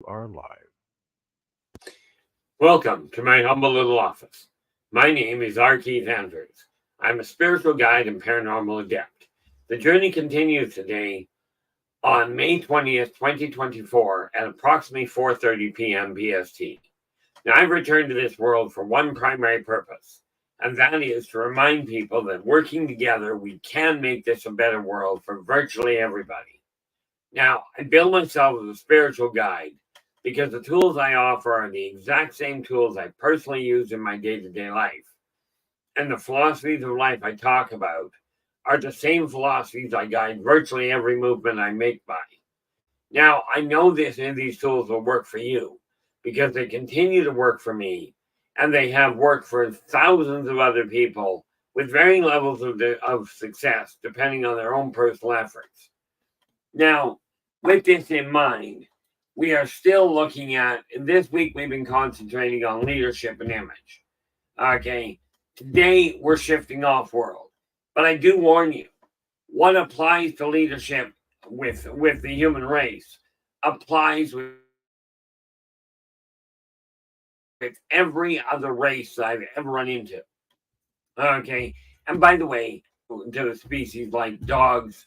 Are live. Welcome to my humble little office. My name is R. Keith Andrews. I'm a spiritual guide and paranormal adept. The journey continues today on May 20th, 2024 at approximately 4:30 p.m. BST. Now, I've returned to this world for one primary purpose, and that is to remind people that working together, we can make this a better world for virtually everybody. Now, I bill myself as a spiritual guide because the tools I offer are the exact same tools I personally use in my day to day life. And the philosophies of life I talk about are the same philosophies I guide virtually every movement I make by. Now, I know these tools will work for you because they continue to work for me and they have worked for thousands of other people with varying levels of success depending on their own personal efforts. Now, with this in mind, we are still looking at, this week we've been concentrating on leadership and image. Okay, today we're shifting off world. But I do warn you, what applies to leadership with the human race applies with every other race that I've ever run into. Okay, and by the way, to species like dogs,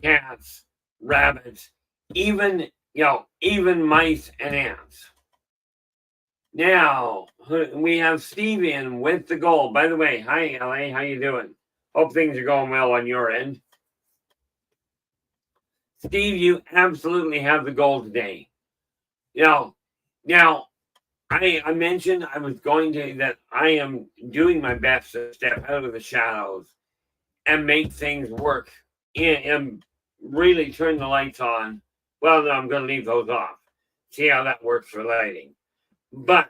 cats, rabbits, even even mice and ants. Now we have Steve in with the goal. By the way, hi LA, how you doing? Hope things are going well on your end. Steve, you absolutely have the goal today. Now I mentioned I was going to that I am doing my best to step out of the shadows and make things work and really turn the lights on. Well, no, I'm going to leave those off. See how that works for lighting. But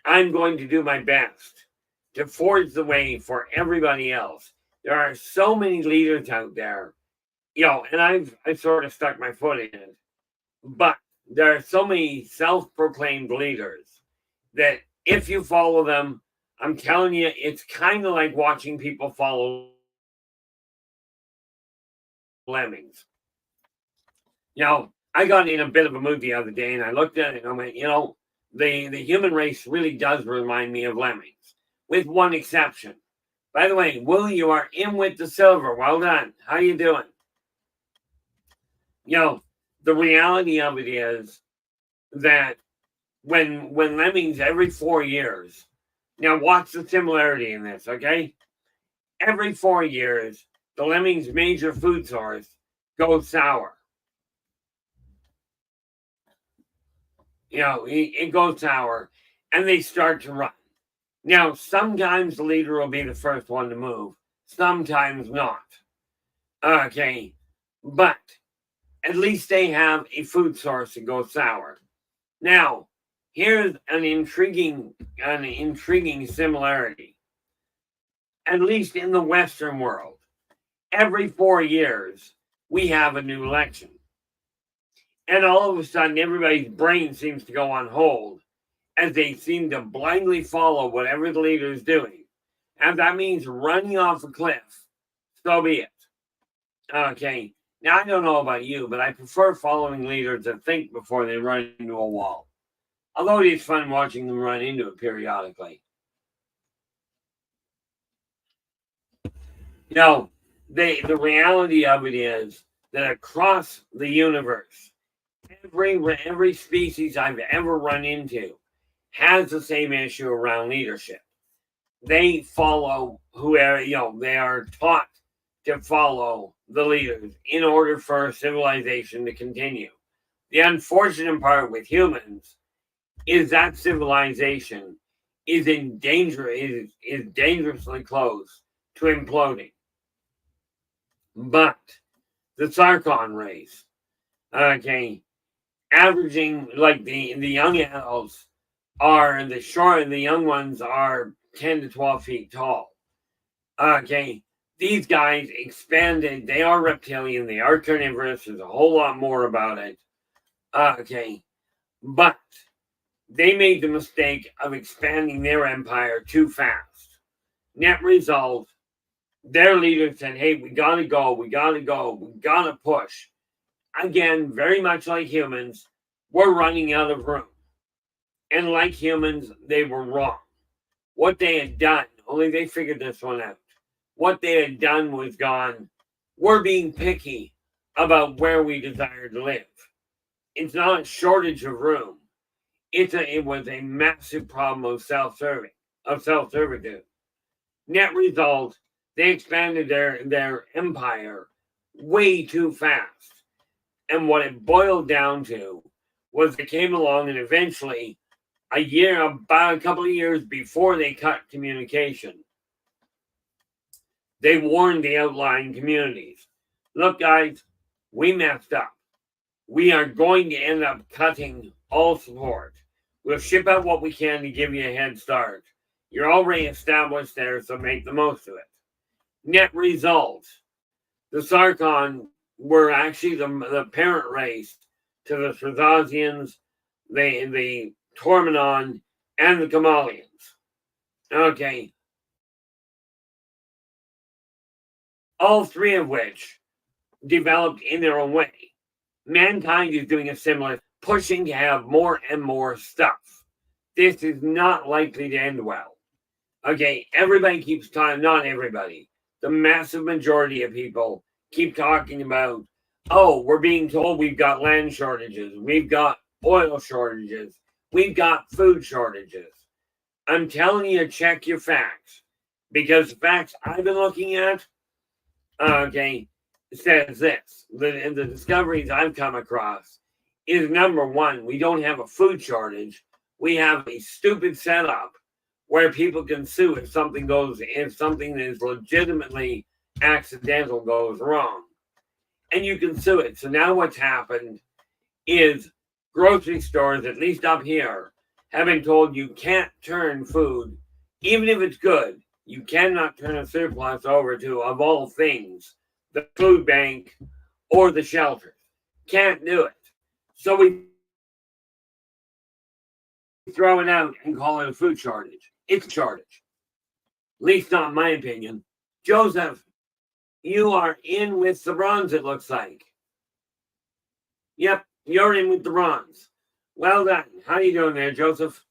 I'm going to do my best to forge the way for everybody else. There are so many leaders out there, and I've sort of stuck my foot in it. But there are so many self-proclaimed leaders that if you follow them, I'm telling you, it's kind of like watching people follow lemmings. I got in a bit of a mood the other day and I looked at it and I went, the human race really does remind me of lemmings, with one exception. By the way, Will, you are in with the silver. Well done. How you doing? The reality of it is that when lemmings every 4 years, now watch the similarity in this, okay? Every 4 years, the lemming's major food source goes sour. It goes sour and they start to run. Now, sometimes the leader will be the first one to move, sometimes not. Okay, but at least they have a food source that goes sour. Now, here's an intriguing similarity. At least in the Western world, every 4 years, we have a new election. And all of a sudden, everybody's brain seems to go on hold as they seem to blindly follow whatever the leader is doing. And that means running off a cliff. So be it. Okay. Now, I don't know about you, but I prefer following leaders that think before they run into a wall. Although it is fun watching them run into it periodically. The reality of it is that across the universe, every species I've ever run into has the same issue around leadership. They follow whoever, they are taught to follow the leaders in order for civilization to continue. The unfortunate part with humans is that civilization is in danger, is dangerously close to imploding. But the Sarkon race, okay, averaging like the young adults are the young ones are 10 to 12 feet tall. Okay, these guys expanded. They are reptilian. They are carnivorous. There's a whole lot more about it. Okay, but they made the mistake of expanding their empire too fast. Net result, their leaders said, hey, we gotta go, we gotta push. Again, very much like humans, were running out of room. And like humans, they were wrong. What they had done, only they figured this one out. What they had done was gone, we're being picky about where we desire to live. It's not a shortage of room. It was a massive problem of self-servitude. Net result, they expanded their empire way too fast. And what it boiled down to was they came along and eventually, about a couple of years before they cut communication, they warned the outlying communities. Look, guys, we messed up. We are going to end up cutting all support. We'll ship out what we can to give you a head start. You're already established there, so make the most of it. Net result, the Sarkon were actually the parent race to the Thrazazians, the Tormenon, and the Kamalians. Okay. All three of which developed in their own way. Mankind is doing a similar, pushing to have more and more stuff. This is not likely to end well. Okay, everybody keeps talking, not everybody, the massive majority of people keep talking about, oh, we're being told we've got land shortages, we've got oil shortages, we've got food shortages. I'm telling you, check your facts, because the facts I've been looking at, okay, says this. The discoveries I've come across is, number one, we don't have a food shortage. We have a stupid setup where people can sue if something that is legitimately accidental goes wrong. And you can sue it. So now what's happened is grocery stores, at least up here, have been told you can't turn food, even if it's good, you cannot turn a surplus over to, of all things, the food bank or the shelters. Can't do it. So we throw it out and call it a food shortage. It's a shortage. At least not in my opinion. Joseph, you are in with the bronze, it looks like. Yep, you're in with the bronze. Well done. How you doing there, Joseph?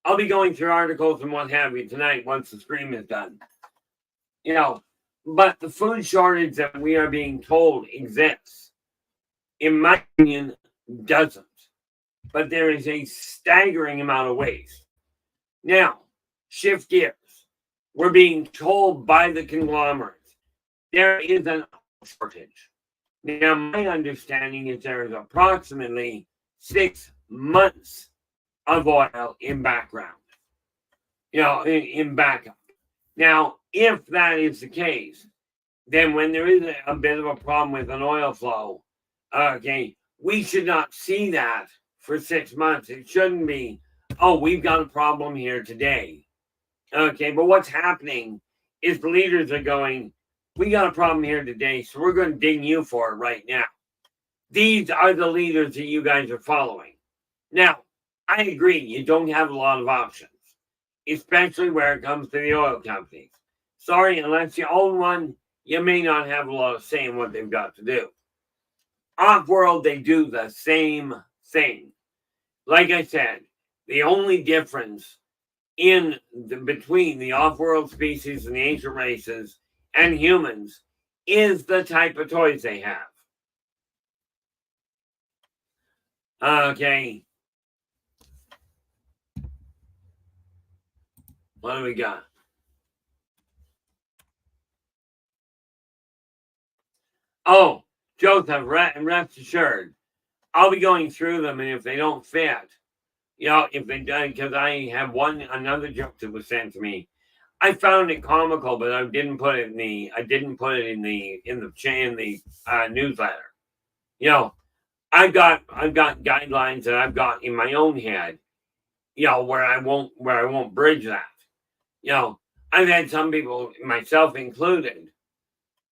I'll be going through articles and what have you tonight once the stream is done. But the food shortage that we are being told exists, in my opinion, doesn't. But there is a staggering amount of waste. Now, shift gears. We're being told by the conglomerates there is an shortage. Now, my understanding is there is approximately 6 months of oil in background, in backup. Now, if that is the case, then when there is a bit of a problem with an oil flow, okay, we should not see that for 6 months. It shouldn't be, oh, we've got a problem here today. Okay, but what's happening is the leaders are going, we got a problem here today, so we're going to ding you for it right now. These are the leaders that you guys are following. Now, I agree, you don't have a lot of options, especially where it comes to the oil companies. Sorry, unless you own one, you may not have a lot of say in what they've got to do. Off-world, they do the same thing. Like I said, the only difference between the off-world species and the ancient races and humans is the type of toys they have. Okay. What do we got? Oh, Joseph, rest assured, I'll be going through them, and if they don't fit, if they don't, because I have another joke that was sent to me. I found it comical, but I didn't put it in the newsletter. I've got guidelines that I've got in my own head, where I won't bridge that. I've had some people, myself included.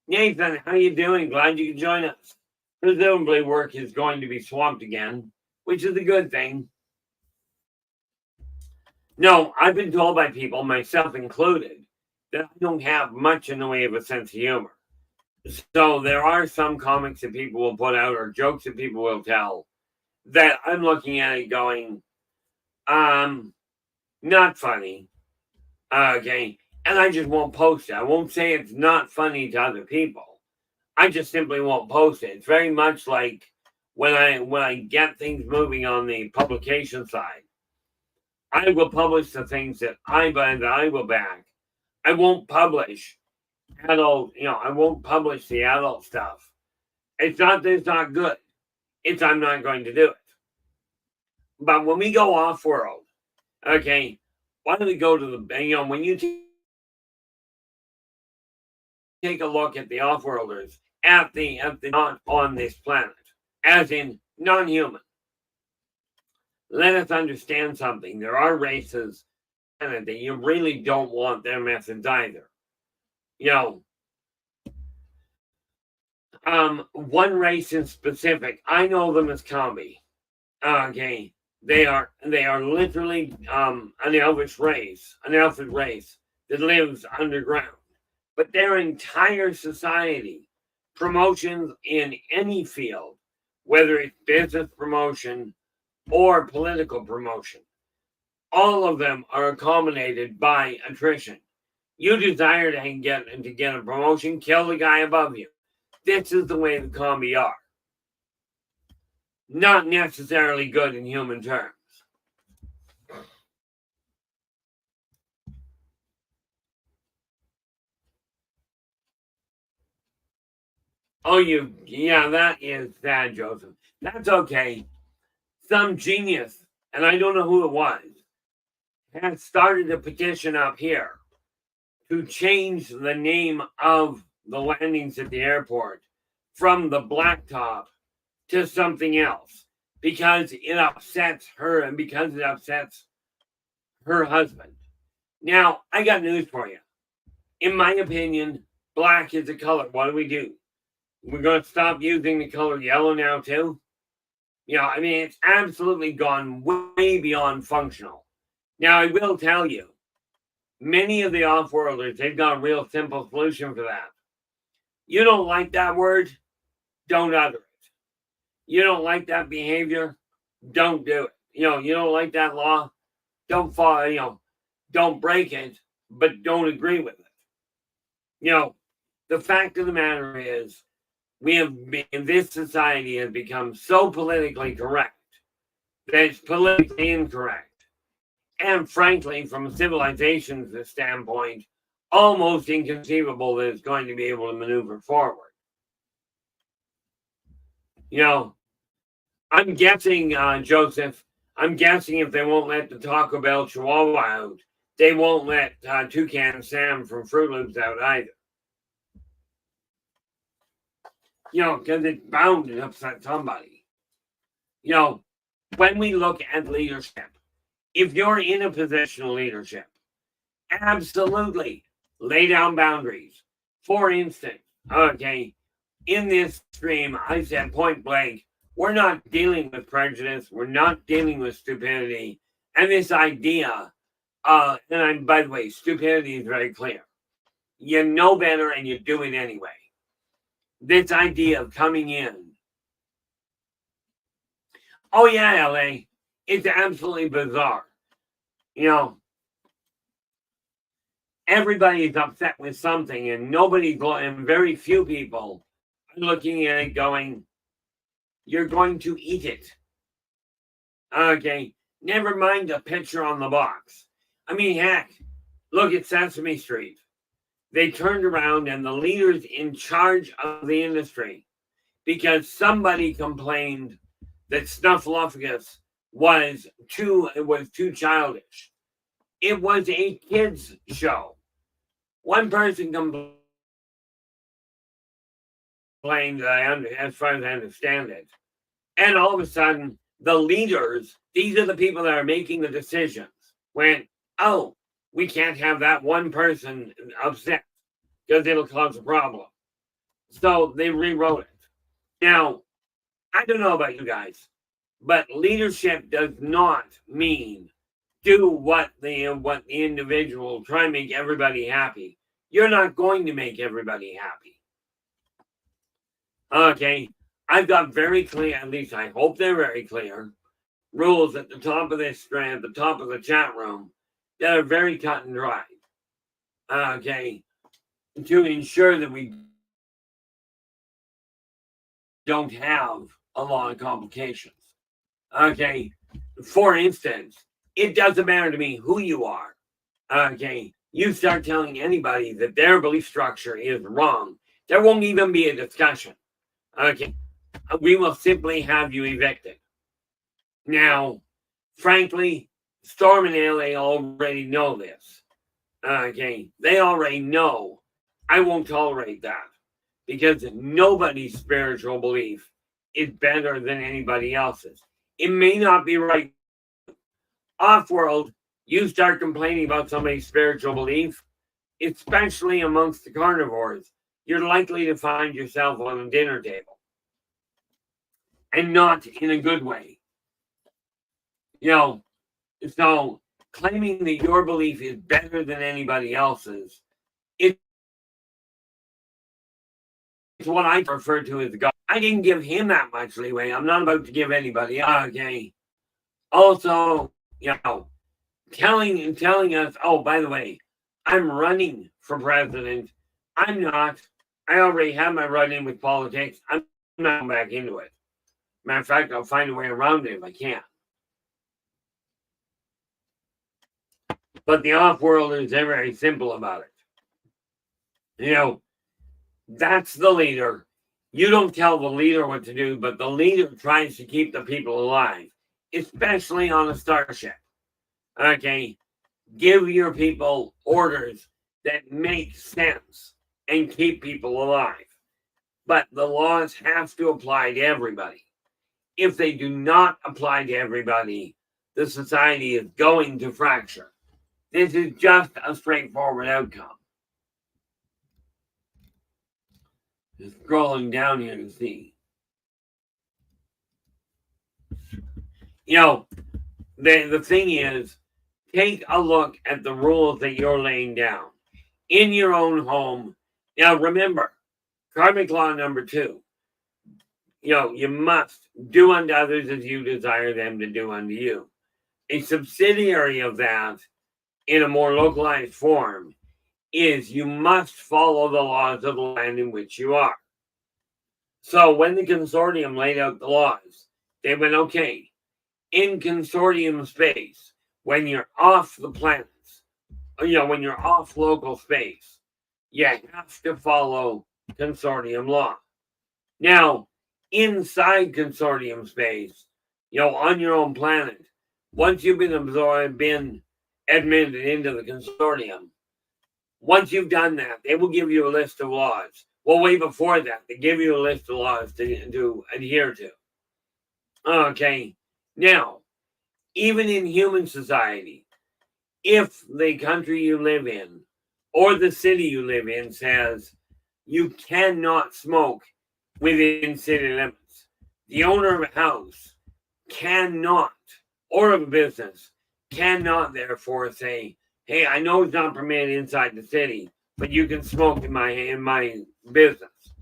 Nathan, how you doing? Glad you could join us. Presumably work is going to be swamped again, which is a good thing. No, I've been told by people, myself included, that I don't have much in the way of a sense of humor. So there are some comics that people will put out or jokes that people will tell that I'm looking at it going, not funny. Okay. And I just won't post it. I won't say it's not funny to other people. I just simply won't post it. It's very much like when I get things moving on the publication side. I will publish the things that I will back. I won't publish adult, I won't publish the adult stuff. It's not that it's not good. It's I'm not going to do it. But when we go off world, okay, why don't we go to the, when you take a look at the off-worlders, at the not on this planet, as in non-human. Let us understand something. There are races that you really don't want their methods either. One race in specific, I know them as Combi. Okay. They are literally an elvish race, an elfin race that lives underground. But their entire society, promotions in any field, whether it's business promotion or political promotion, all of them are accommodated by attrition. You desire to get a promotion, kill the guy above you. This is the way the Combi are. Not necessarily good in human terms. Oh, that is sad, Joseph. That's okay. Some genius, and I don't know who it was, has started a petition up here to change the name of the landings at the airport from the Blacktop to something else because it upsets her and because it upsets her husband. Now, I got news for you. In my opinion, black is a color. What do? We're going to stop using the color yellow now, too? It's absolutely gone way beyond functional. Now, I will tell you, many of the off-worlders, they've got a real simple solution for that. You don't like that word? Don't utter it. You don't like that behavior? Don't do it. You don't like that law? Don't follow, don't break it, but don't agree with it. The fact of the matter is, this society has become so politically correct that it's politically incorrect. And frankly, from a civilization standpoint, almost inconceivable that it's going to be able to maneuver forward. I'm guessing, Joseph, if they won't let the Taco Bell Chihuahua out, they won't let Toucan Sam from Fruit Loops out either. Because it's bound to upset somebody. When we look at leadership, if you're in a position of leadership, absolutely lay down boundaries. For instance, okay, in this stream, I said point blank, we're not dealing with prejudice. We're not dealing with stupidity. And this idea, by the way, stupidity is very clear. You know better and you do it anyway. This idea of coming in. Oh, yeah, LA. It's absolutely bizarre. Everybody's upset with something and very few people are looking at it going, you're going to eat it. Okay. Never mind the picture on the box. Heck, look at Sesame Street. They turned around and the leaders in charge of the industry, because somebody complained that Snuffleupagus was too childish. It was a kids show. One person complained, as far as I understand it, and all of a sudden the leaders, these are the people that are making the decisions, went, oh, we can't have that one person upset because it'll cause a problem. So they rewrote it. Now, I don't know about you guys, but leadership does not mean do what the individual, try and make everybody happy. You're not going to make everybody happy. Okay. I've got very clear, at least I hope they're very clear, rules at the top of this thread, at the top of the chat room, that are very cut and dry. Okay, to ensure that we don't have a lot of complications. Okay, for instance, it doesn't matter to me who you are. Okay, you start telling anybody that their belief structure is wrong, there won't even be a discussion. Okay, we will simply have you evicted. Now, frankly, Storm and LA already know this. Okay, they already know I won't tolerate that because nobody's spiritual belief is better than anybody else's. It may not be right. Off-world, you start complaining about somebody's spiritual belief, especially amongst the carnivores, you're likely to find yourself on a dinner table. And not in a good way. So claiming that your belief is better than anybody else's, it's what I refer to as God. I didn't give him that much leeway. I'm not about to give anybody. Okay. Also, telling us, oh, by the way, I'm running for president. I'm not. I already have my run-in with politics. I'm not going back into it. Matter of fact, I'll find a way around it if I can. But the off-worlders, they're very simple about it. That's the leader. You don't tell the leader what to do, but the leader tries to keep the people alive, especially on a starship. Okay, give your people orders that make sense and keep people alive. But the laws have to apply to everybody. If they do not apply to everybody, the society is going to fracture. This is just a straightforward outcome. Just scrolling down here to see. The thing is, take a look at the rules that you're laying down in your own home. Now, remember, karmic law number 2. You must do unto others as you desire them to do unto you. A subsidiary of that, in a more localized form, is you must follow the laws of the land in which you are. So when the consortium laid out the laws, they went, okay, in consortium space, when you're off the planets, when you're off local space, you have to follow consortium law. Now, inside consortium space, on your own planet, once you've been admitted into the consortium, once you've done that, they will give you a list of laws. Well, way before that, they give you a list of laws to adhere to. Okay. Now, even in human society, if the country you live in or the city you live in says you cannot smoke within city limits, the owner of a house cannot, or of a business, cannot therefore say, hey, I know it's not permitted inside the city, but you can smoke in my business.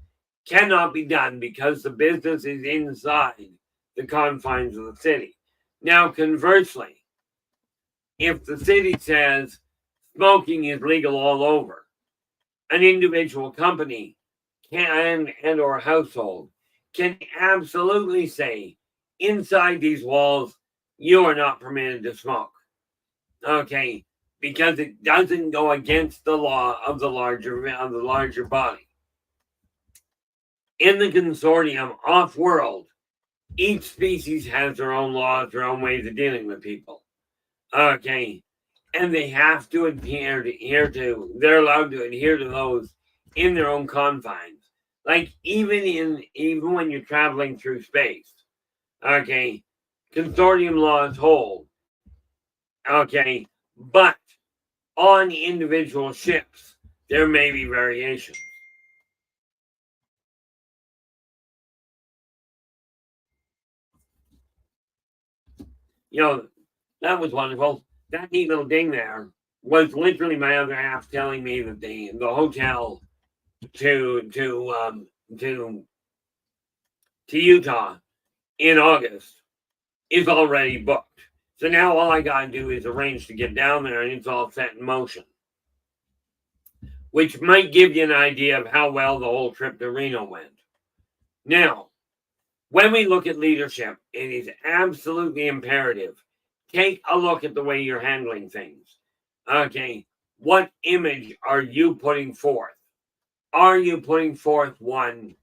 Cannot be done because the business is inside the confines of the city. Now, conversely, if the city says smoking is legal all over, an individual company and or household can absolutely say, inside these walls, you are not permitted to smoke. Okay, because it doesn't go against the law of the larger body. In the consortium off-world, each species has their own laws, their own ways of dealing with people. Okay, and they have to adhere to. They're allowed to adhere to those in their own confines. Like even when you're traveling through space. Okay, consortium laws hold. Okay, but on individual ships, there may be variations. That was wonderful. That neat little ding there was literally my other half telling me that the hotel to to Utah in August is already booked. So now all I got to do is arrange to get down there and it's all set in motion. Which might give you an idea of how well the whole trip to Reno went. Now, when we look at leadership, it is absolutely imperative. Take a look at the way you're handling things. Okay, what image are you putting forth? Are you putting forth one?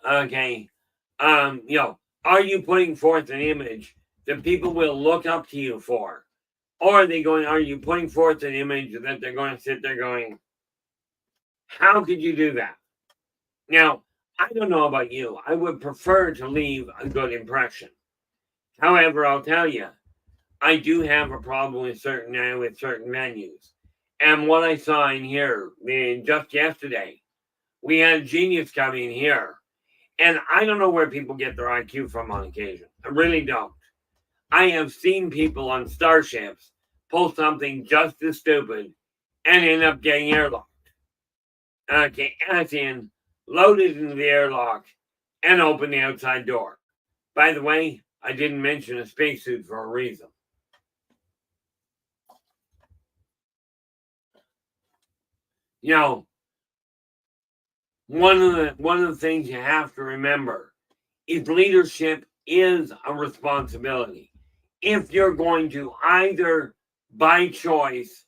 Okay, are you putting forth an image that people will look up to you for? Or are you putting forth an image that they're going to sit there going, how could you do that? Now, I don't know about you. I would prefer to leave a good impression. However, I'll tell you, I do have a problem with certain venues. And what I saw in here just yesterday, we had a genius come in here. And I don't know where people get their IQ from on occasion. I really don't. I have seen people on starships pull something just as stupid and end up getting airlocked. Okay, as in loaded into the airlock and open the outside door. By the way, I didn't mention a spacesuit for a reason. One of the things you have to remember is leadership is a responsibility. If you're going to either by choice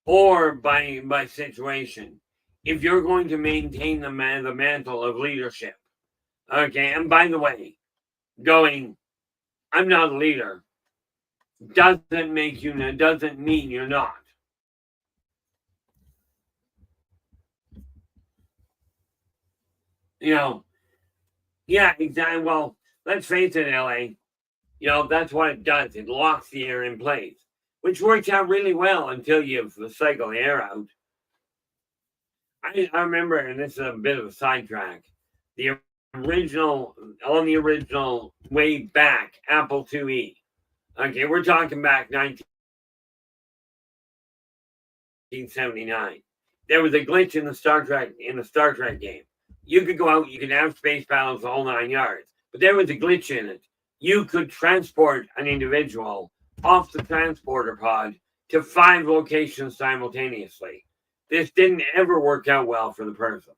or by situation, if you're going to maintain the mantle of leadership, okay, and by the way, I'm not a leader, doesn't mean you're not. Yeah, exactly. Well, let's face it, LA. That's what it does. It locks the air in place, which works out really well until you cycle the air out. I remember, and this is a bit of a sidetrack, the original way back, Apple IIe. Okay, we're talking back 1979. There was a glitch in the Star Trek game. You could go out, you could have space battles the whole 9 yards, but there was a glitch in it. You could transport an individual off the transporter pod to 5 locations simultaneously. This didn't ever work out well for the person.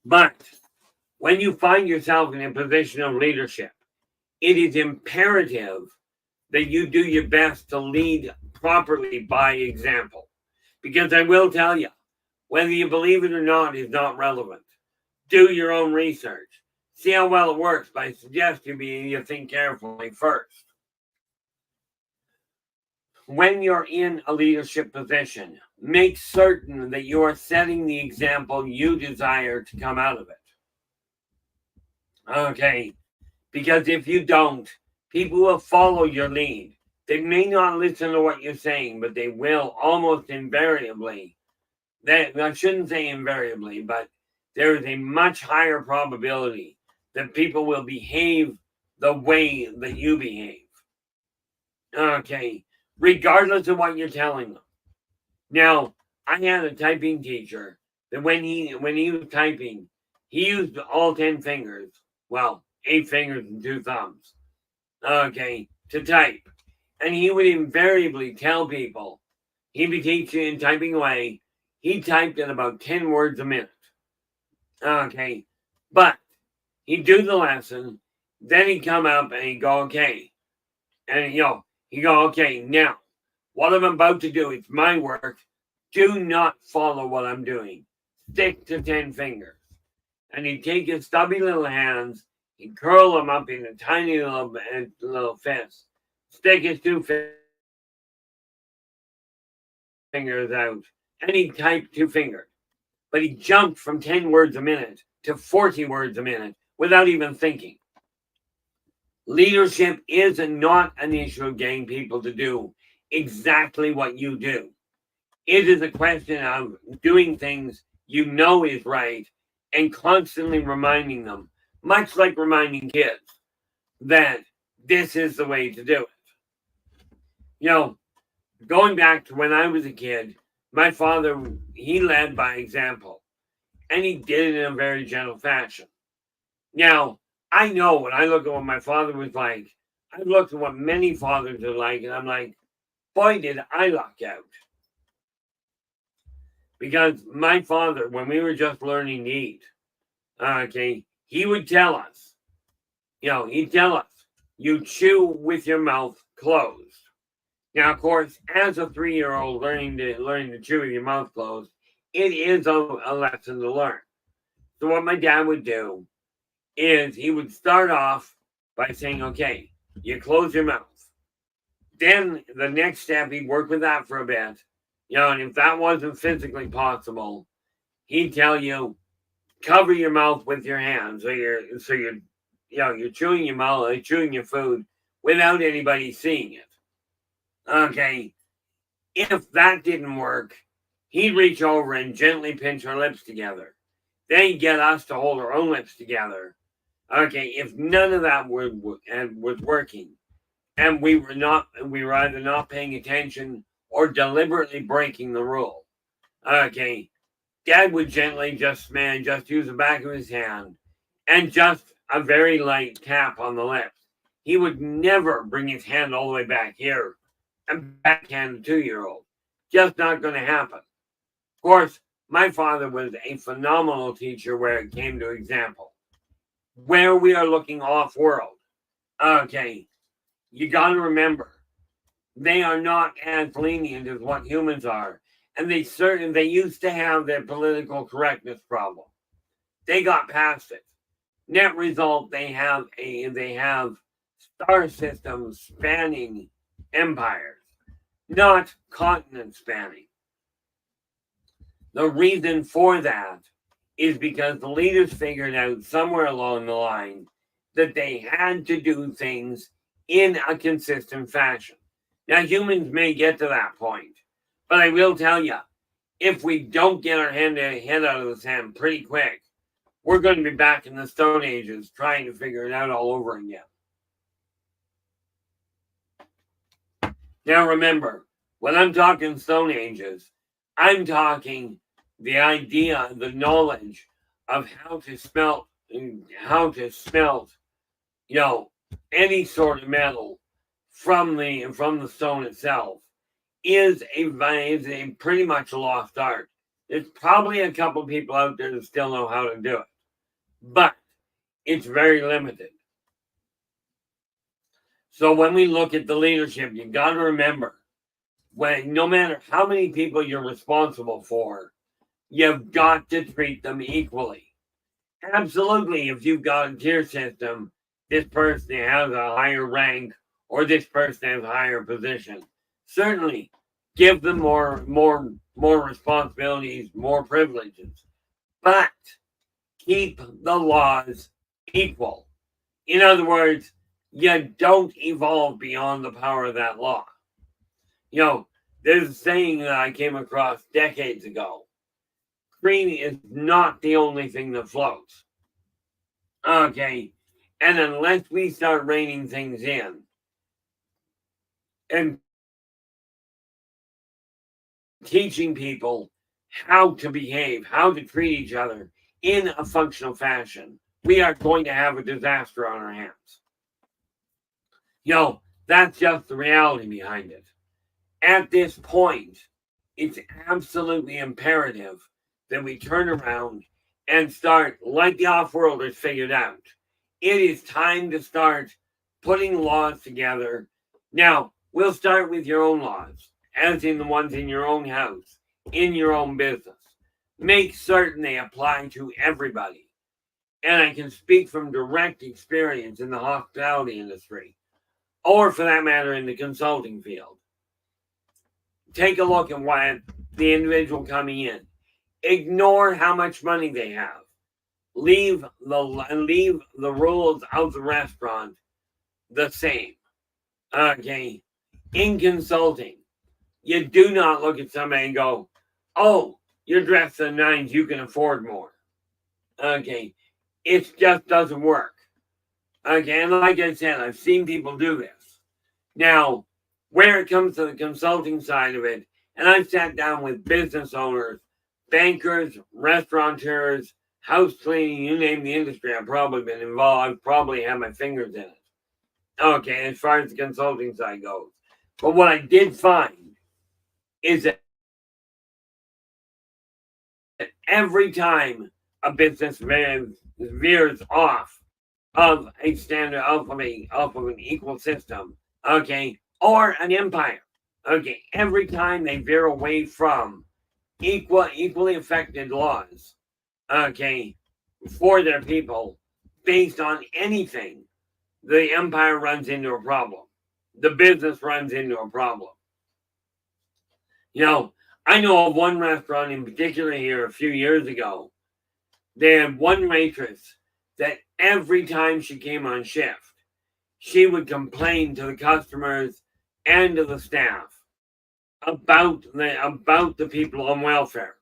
But when you find yourself in a position of leadership, it is imperative that you do your best to lead properly by example. Because I will tell you, whether you believe it or not is not relevant. Do your own research. See how well it works, but I suggest you think carefully first. When you're in a leadership position, make certain that you are setting the example you desire to come out of it. Okay, because if you don't, people will follow your lead. They may not listen to what you're saying, but they will almost invariably. I shouldn't say invariably, but there is a much higher probability that people will behave the way that you behave. Okay, regardless of what you're telling them. Now, I had a typing teacher that when he was typing, he used all 10 fingers. Well, 8 fingers and 2 thumbs. Okay, to type. And he would invariably tell people, he'd be teaching and typing away. He typed in about 10 words a minute. Okay, but he'd do the lesson, then he'd come up and he'd go, okay. And, he'd go, okay, now, what I'm about to do, it's my work. Do not follow what I'm doing. Stick to 10 fingers. And he'd take his stubby little hands, he'd curl them up in a tiny little fist, stick his 2 fingers out, and he'd type 2 fingers. But he jumped from 10 words a minute to 40 words a minute without even thinking. Leadership is not an issue of getting people to do exactly what you do. It is a question of doing things you know is right and constantly reminding them, much like reminding kids, that this is the way to do it. Going back to when I was a kid, my father, he led by example, and he did it in a very gentle fashion. Now, I know when I look at what my father was like, I've looked at what many fathers are like, and I'm like, boy, did I luck out. Because my father, when we were just learning to eat, he would tell us, he'd tell us, you chew with your mouth closed. Now, of course, as a 3-year-old learning to chew with your mouth closed, it is a lesson to learn. So what my dad would do is he would start off by saying, okay, you close your mouth. Then the next step, he'd work with that for a bit. And if that wasn't physically possible, he'd tell you, cover your mouth with your hands. So you're chewing your mouth, chewing your food without anybody seeing it. Okay. If that didn't work, he'd reach over and gently pinch our lips together. Then he'd get us to hold our own lips together. Okay, if none of that was working, and we were either not paying attention or deliberately breaking the rule. Okay, Dad would gently just use the back of his hand and just a very light tap on the lips. He would never bring his hand all the way back here and backhand a 2-year-old. Just not going to happen. Of course, my father was a phenomenal teacher where it came to example. Where we are looking off-world, okay, you got to remember, they are not as lenient as what humans are. And they used to have their political correctness problem. They got past it. Net result, they have star systems spanning empires, not continent spanning. The reason for that is because the leaders figured out somewhere along the line that they had to do things in a consistent fashion. Now, humans may get to that point, but I will tell you, if we don't get our head out of the sand pretty quick, we're going to be back in the Stone Ages trying to figure it out all over again. Now, remember, when I'm talking Stone Ages, I'm talking the idea, the knowledge of how to smelt, any sort of metal from the stone itself is a pretty much lost art. There's probably a couple people out there that still know how to do it, but it's very limited. So when we look at the leadership, you got to remember, no matter how many people you're responsible for, you've got to treat them equally. Absolutely, if you've got a tier system, this person has a higher rank or this person has a higher position. Certainly, give them more responsibilities, more privileges, but keep the laws equal. In other words, you don't evolve beyond the power of that law. There's a saying that I came across decades ago. Green is not the only thing that floats. Okay, and unless we start reining things in and teaching people how to behave, how to treat each other in a functional fashion, we are going to have a disaster on our hands. That's just the reality behind it. At this point, it's absolutely imperative that we turn around and start, like the off-worlders figured out. It is time to start putting laws together. Now, we'll start with your own laws, as in the ones in your own house, in your own business. Make certain they apply to everybody. And I can speak from direct experience in the hospitality industry, or for that matter, in the consulting field. Take a look at what the individual coming in. Ignore how much money they have. Leave the rules of the restaurant the same. Okay. In consulting, you do not look at somebody and go, "Oh, you're dressed in nines, you can afford more." Okay. It just doesn't work. Okay, and like I said, I've seen people do this. Now, where it comes to the consulting side of it, And I've sat down with business owners, bankers, restaurateurs, house cleaning, you name the industry, I've probably been involved. I've probably had my fingers in it. Okay, as far as the consulting side goes. But what I did find is that every time a business veers off of a standard, off of an equal system, okay, or an empire, okay, every time they veer away from equally affected laws, okay, for their people, based on anything, the empire runs into a problem. The business runs into a problem. You know, I know of one restaurant in particular here a few years ago. They had one waitress that every time she came on shift, she would complain to the customers and to the staff about the people on welfare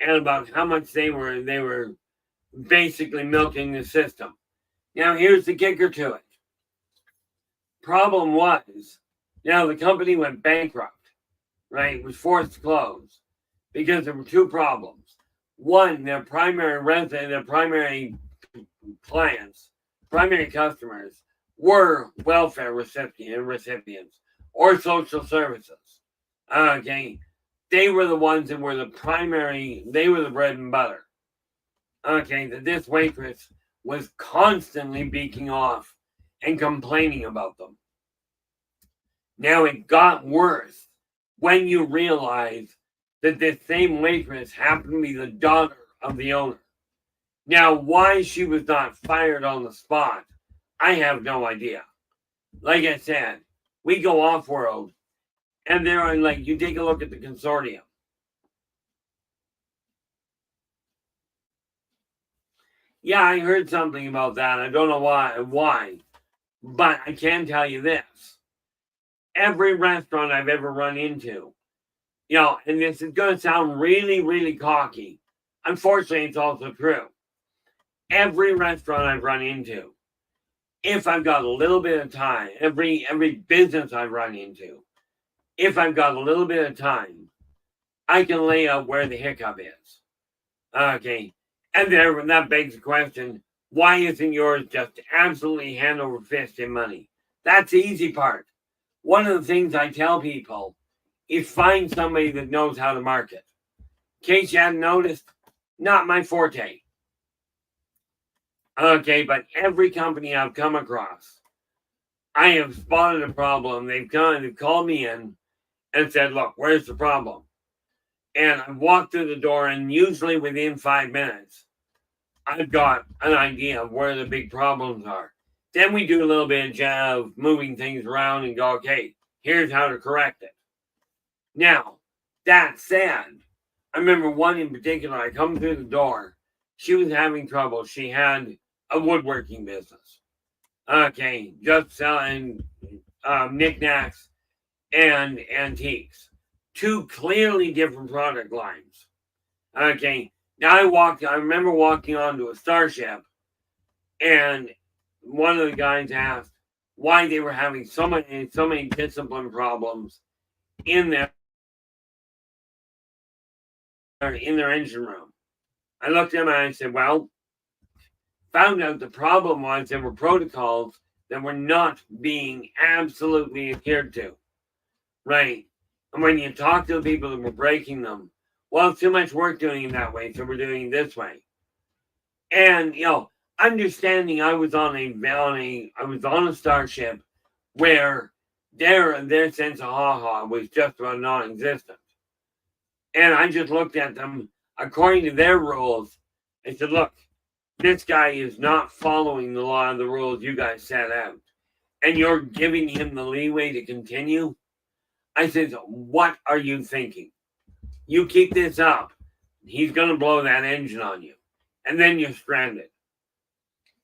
and about how much they were basically milking the system. Now here's the kicker to it. Problem was, the company went bankrupt, right? It was forced to close because there were two problems. One, their primary clients, primary customers were welfare recipients or social services. Okay. They were the ones that were they were the bread and butter. Okay, that this waitress was constantly beaking off and complaining about them. Now it got worse when you realize that this same waitress happened to be the daughter of the owner. Now, why she was not fired on the spot, I have no idea. Like I said, we go off-world, and there are, you take a look at the consortium. Yeah, I heard something about that. I don't know why, but I can tell you this. Every restaurant I've ever run into, and this is going to sound really, really cocky. Unfortunately, it's also true. Every restaurant I've run into, if I've got a little bit of time, every business I've run into, if I've got a little bit of time, I can lay out where the hiccup is. Okay. And that begs the question, why isn't yours just absolutely hand over fist in money? That's the easy part. One of the things I tell people is find somebody that knows how to market. In case you hadn't noticed, not my forte. Okay, but every company I've come across, I have spotted a problem. They've called me in and said, look, where's the problem? And I walk through the door, and usually within 5 minutes, I've got an idea of where the big problems are. Then we do a little bit of moving things around and go, okay, here's how to correct it. Now, that said, I remember one in particular, I come through the door. She was having trouble. She had a woodworking business. Okay, just selling knickknacks and antiques. Two clearly different product lines. Okay, now I remember walking onto a Starship, and one of the guys asked why they were having so many discipline problems in their engine room. I looked at him and I said, well, found out the problem was there were protocols that were not being absolutely adhered to. Right. And when you talk to the people that were breaking them, well, it's too much work doing it that way, so we're doing it this way. And understanding I was on a Starship where their sense of ha-ha was just about non-existent. And I just looked at them according to their rules and said, look, this guy is not following the law and the rules you guys set out. And you're giving him the leeway to continue? I said, what are you thinking? You keep this up, he's going to blow that engine on you. And then you're stranded.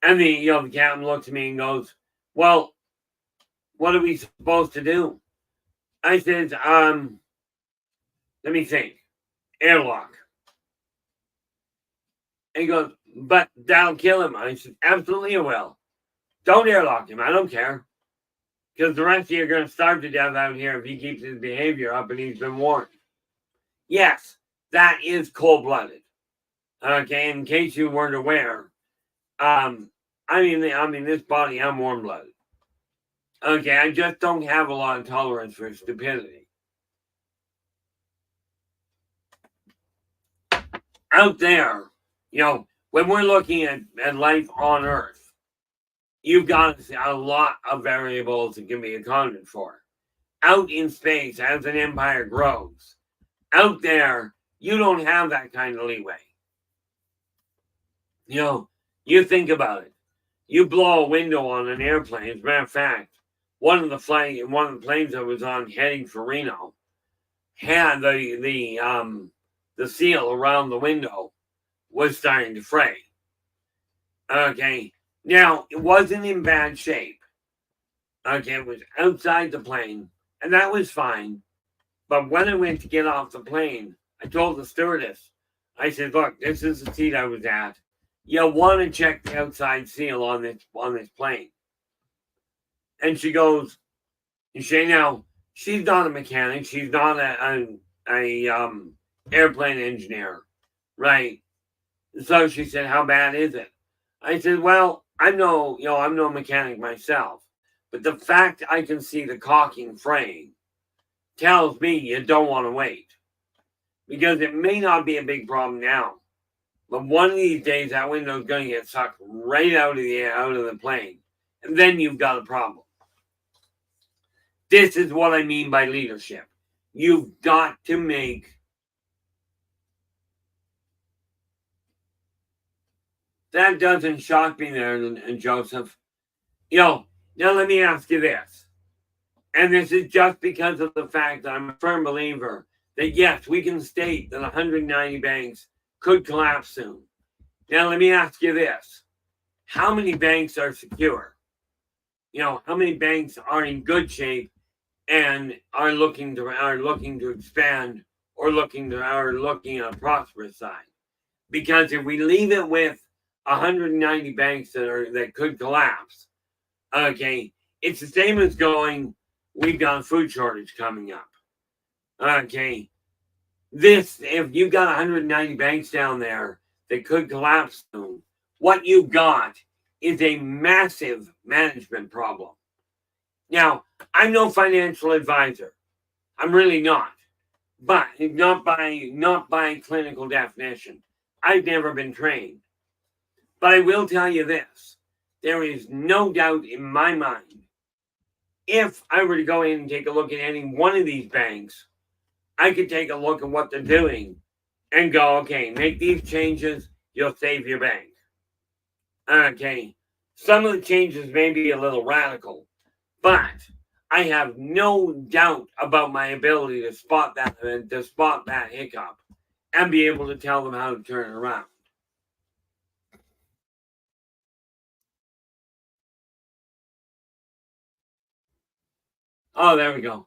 And the captain looks at me and goes, well, what are we supposed to do? I said, let me think. Airlock. And he goes, but that'll kill him. I said, absolutely it will. Don't airlock him. I don't care. Because the rest of you are going to starve to death out here if he keeps his behavior up and he's been warned. Yes, that is cold-blooded. Okay, in case you weren't aware, I mean, this body, I'm warm-blooded. Okay, I just don't have a lot of tolerance for stupidity. Out there, when we're looking at life on Earth, you've got a lot of variables that can be accounted for. Out in space, as an empire grows, out there, you don't have that kind of leeway. You think about it. You blow a window on an airplane. As a matter of fact, one of the planes I was on heading for Reno had the seal around the window was starting to fray. Okay, now it wasn't in bad shape. Okay, it was outside the plane, and that was fine. But when I went to get off the plane, I told the stewardess, I said, "Look, this is the seat I was at. You want to check the outside seal on this plane." And she goes, now she's not a mechanic, she's not an airplane engineer, right? So she said, "How bad is it?" I said, "Well, I'm no mechanic myself, but the fact I can see the caulking fraying tells me you don't want to wait, because it may not be a big problem now, but one of these days that window's going to get sucked right out of the plane, and then you've got a problem." This is what I mean by leadership. You've got to make that. Doesn't shock me there, Joseph. Now let me ask you this. And this is just because of the fact that I'm a firm believer that yes, we can state that 190 banks could collapse soon. Now let me ask you this. How many banks are secure? How many banks are in good shape and are looking to expand or looking on a prosperous side? Because if we leave it with 190 banks that could collapse, okay, it's the same as going, we've got a food shortage coming up. Okay, if you've got 190 banks down there that could collapse soon, what you've got is a massive management problem. Now, I'm no financial advisor. I'm really not. But not by clinical definition. I've never been trained. But I will tell you this. There is no doubt in my mind, if I were to go in and take a look at any one of these banks, I could take a look at what they're doing and go, okay, make these changes, you'll save your bank. Okay, some of the changes may be a little radical, but I have no doubt about my ability to spot that hiccup and be able to tell them how to turn it around. Oh, there we go.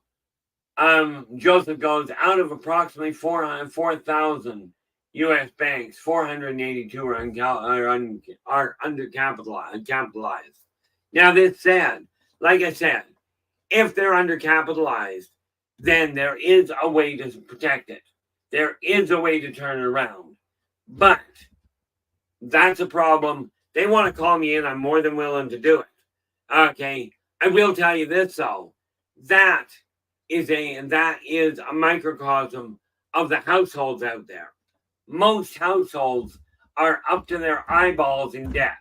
Joseph goes, out of approximately 4,000 U.S. banks, 482 are undercapitalized. Now, this said, like I said, if they're undercapitalized, then there is a way to protect it. There is a way to turn it around. But that's a problem. They want to call me in. I'm more than willing to do it. Okay. I will tell you this, though. That is a microcosm of the households out there. Most households are up to their eyeballs in debt.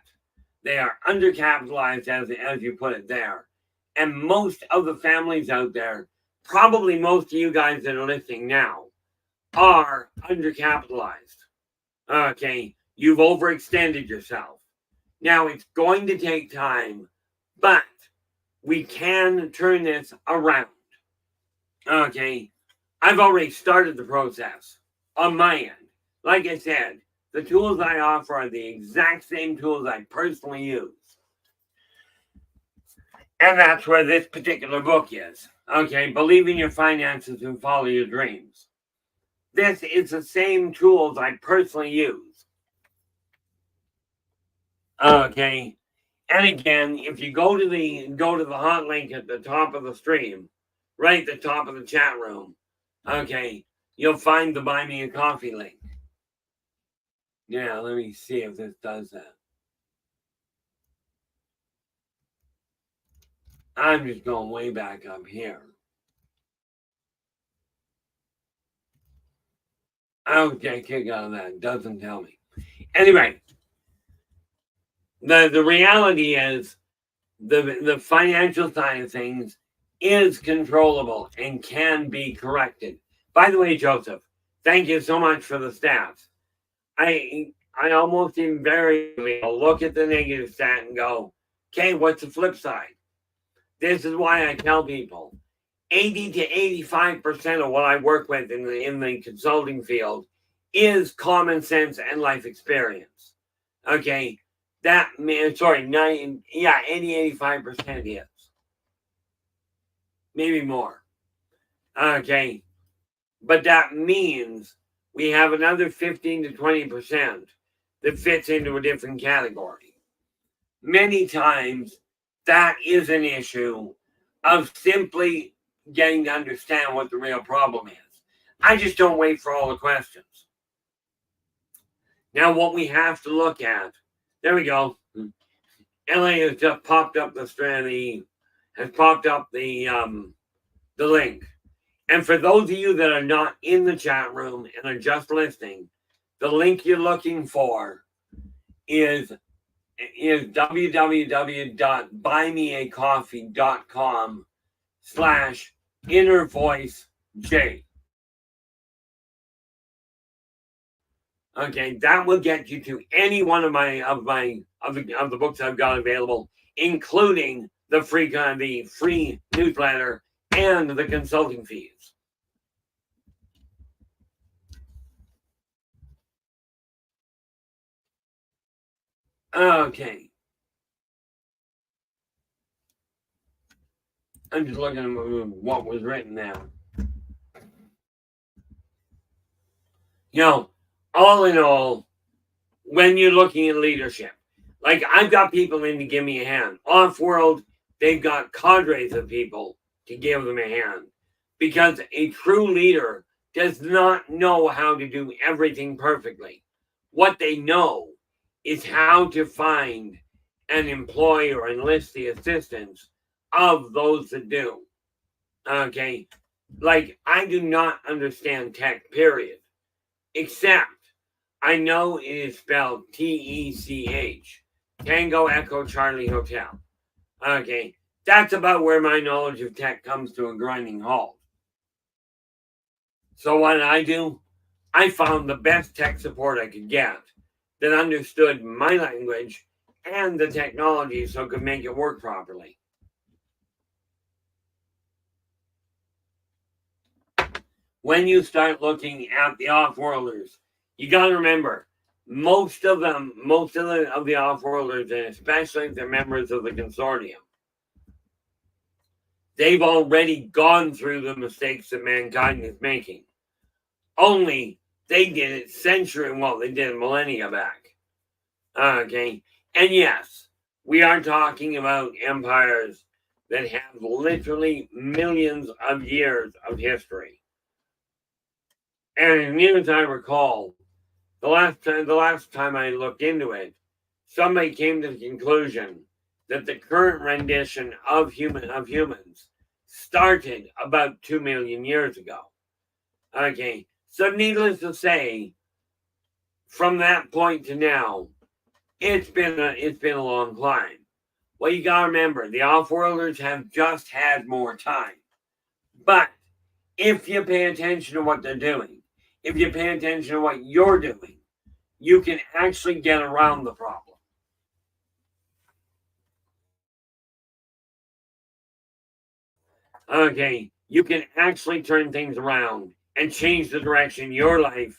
They are undercapitalized, as you put it there. And most of the families out there, probably most of you guys that are listening now, are undercapitalized. Okay, you've overextended yourself. Now, it's going to take time, but we can turn this around. Okay, I've already started the process on my end. Like I said, the tools I offer are the exact same tools I personally use. And that's where this particular book is. Okay, Believe in Your Finances and Follow Your Dreams. This is the same tools I personally use. Okay, and again, if you go to the hot link at the top of the stream, right at the top of the chat room, okay, you'll find the Buy Me a Coffee link. Yeah, let me see if this does that. I'm just going way back up here. I'll get a kick out of that. It doesn't tell me. Anyway, the reality is the financial side of things is controllable and can be corrected. By the way, Joseph, thank you so much for the stats. I almost invariably look at the negative stat and go, okay, what's the flip side? This is why I tell people 80 to 85% of what I work with in the consulting field is common sense and life experience. Okay, that means, 85% is. Maybe more. Okay, but that means we have another 15 to 20% that fits into a different category. Many times, that is an issue of simply getting to understand what the real problem is. I just don't wait for all the questions. Now, what we have to look at, there we go. LA has just popped up the link. And for those of you that are not in the chat room and are just listening, the link you're looking for is www.buymeacoffee.com/innervoicej. Okay, that will get you to any one of the books I've got available, including the free newsletter and the consulting fees. Okay. I'm just looking at what was written now. All in all, when you're looking at leadership, like I've got people in to give me a hand. Off-world, they've got cadres of people to give them a hand. Because a true leader does not know how to do everything perfectly. What they know is how to find and employ or enlist the assistance of those that do. Okay? Like, I do not understand tech, period. Except, I know it is spelled TECH. Tango Echo Charlie Hotel. Okay? That's about where my knowledge of tech comes to a grinding halt. So what did I do? I found the best tech support I could get that understood my language and the technology so it could make it work properly. When you start looking at the off-worlders, you got to remember, most of the off-worlders, and especially the members of the consortium, they've already gone through the mistakes that mankind is making. Only they did it they did it millennia back. Okay. And yes, we are talking about empires that have literally millions of years of history. And as near as I recall, the last time I looked into it, somebody came to the conclusion that the current rendition of humans started about 2 million years ago. Okay, so needless to say, from that point to now, it's been a long climb. Well, you gotta remember, the off-worlders have just had more time. But if you pay attention to what they're doing, if you pay attention to what you're doing, you can actually get around the problem. Okay, you can actually turn things around and change the direction your life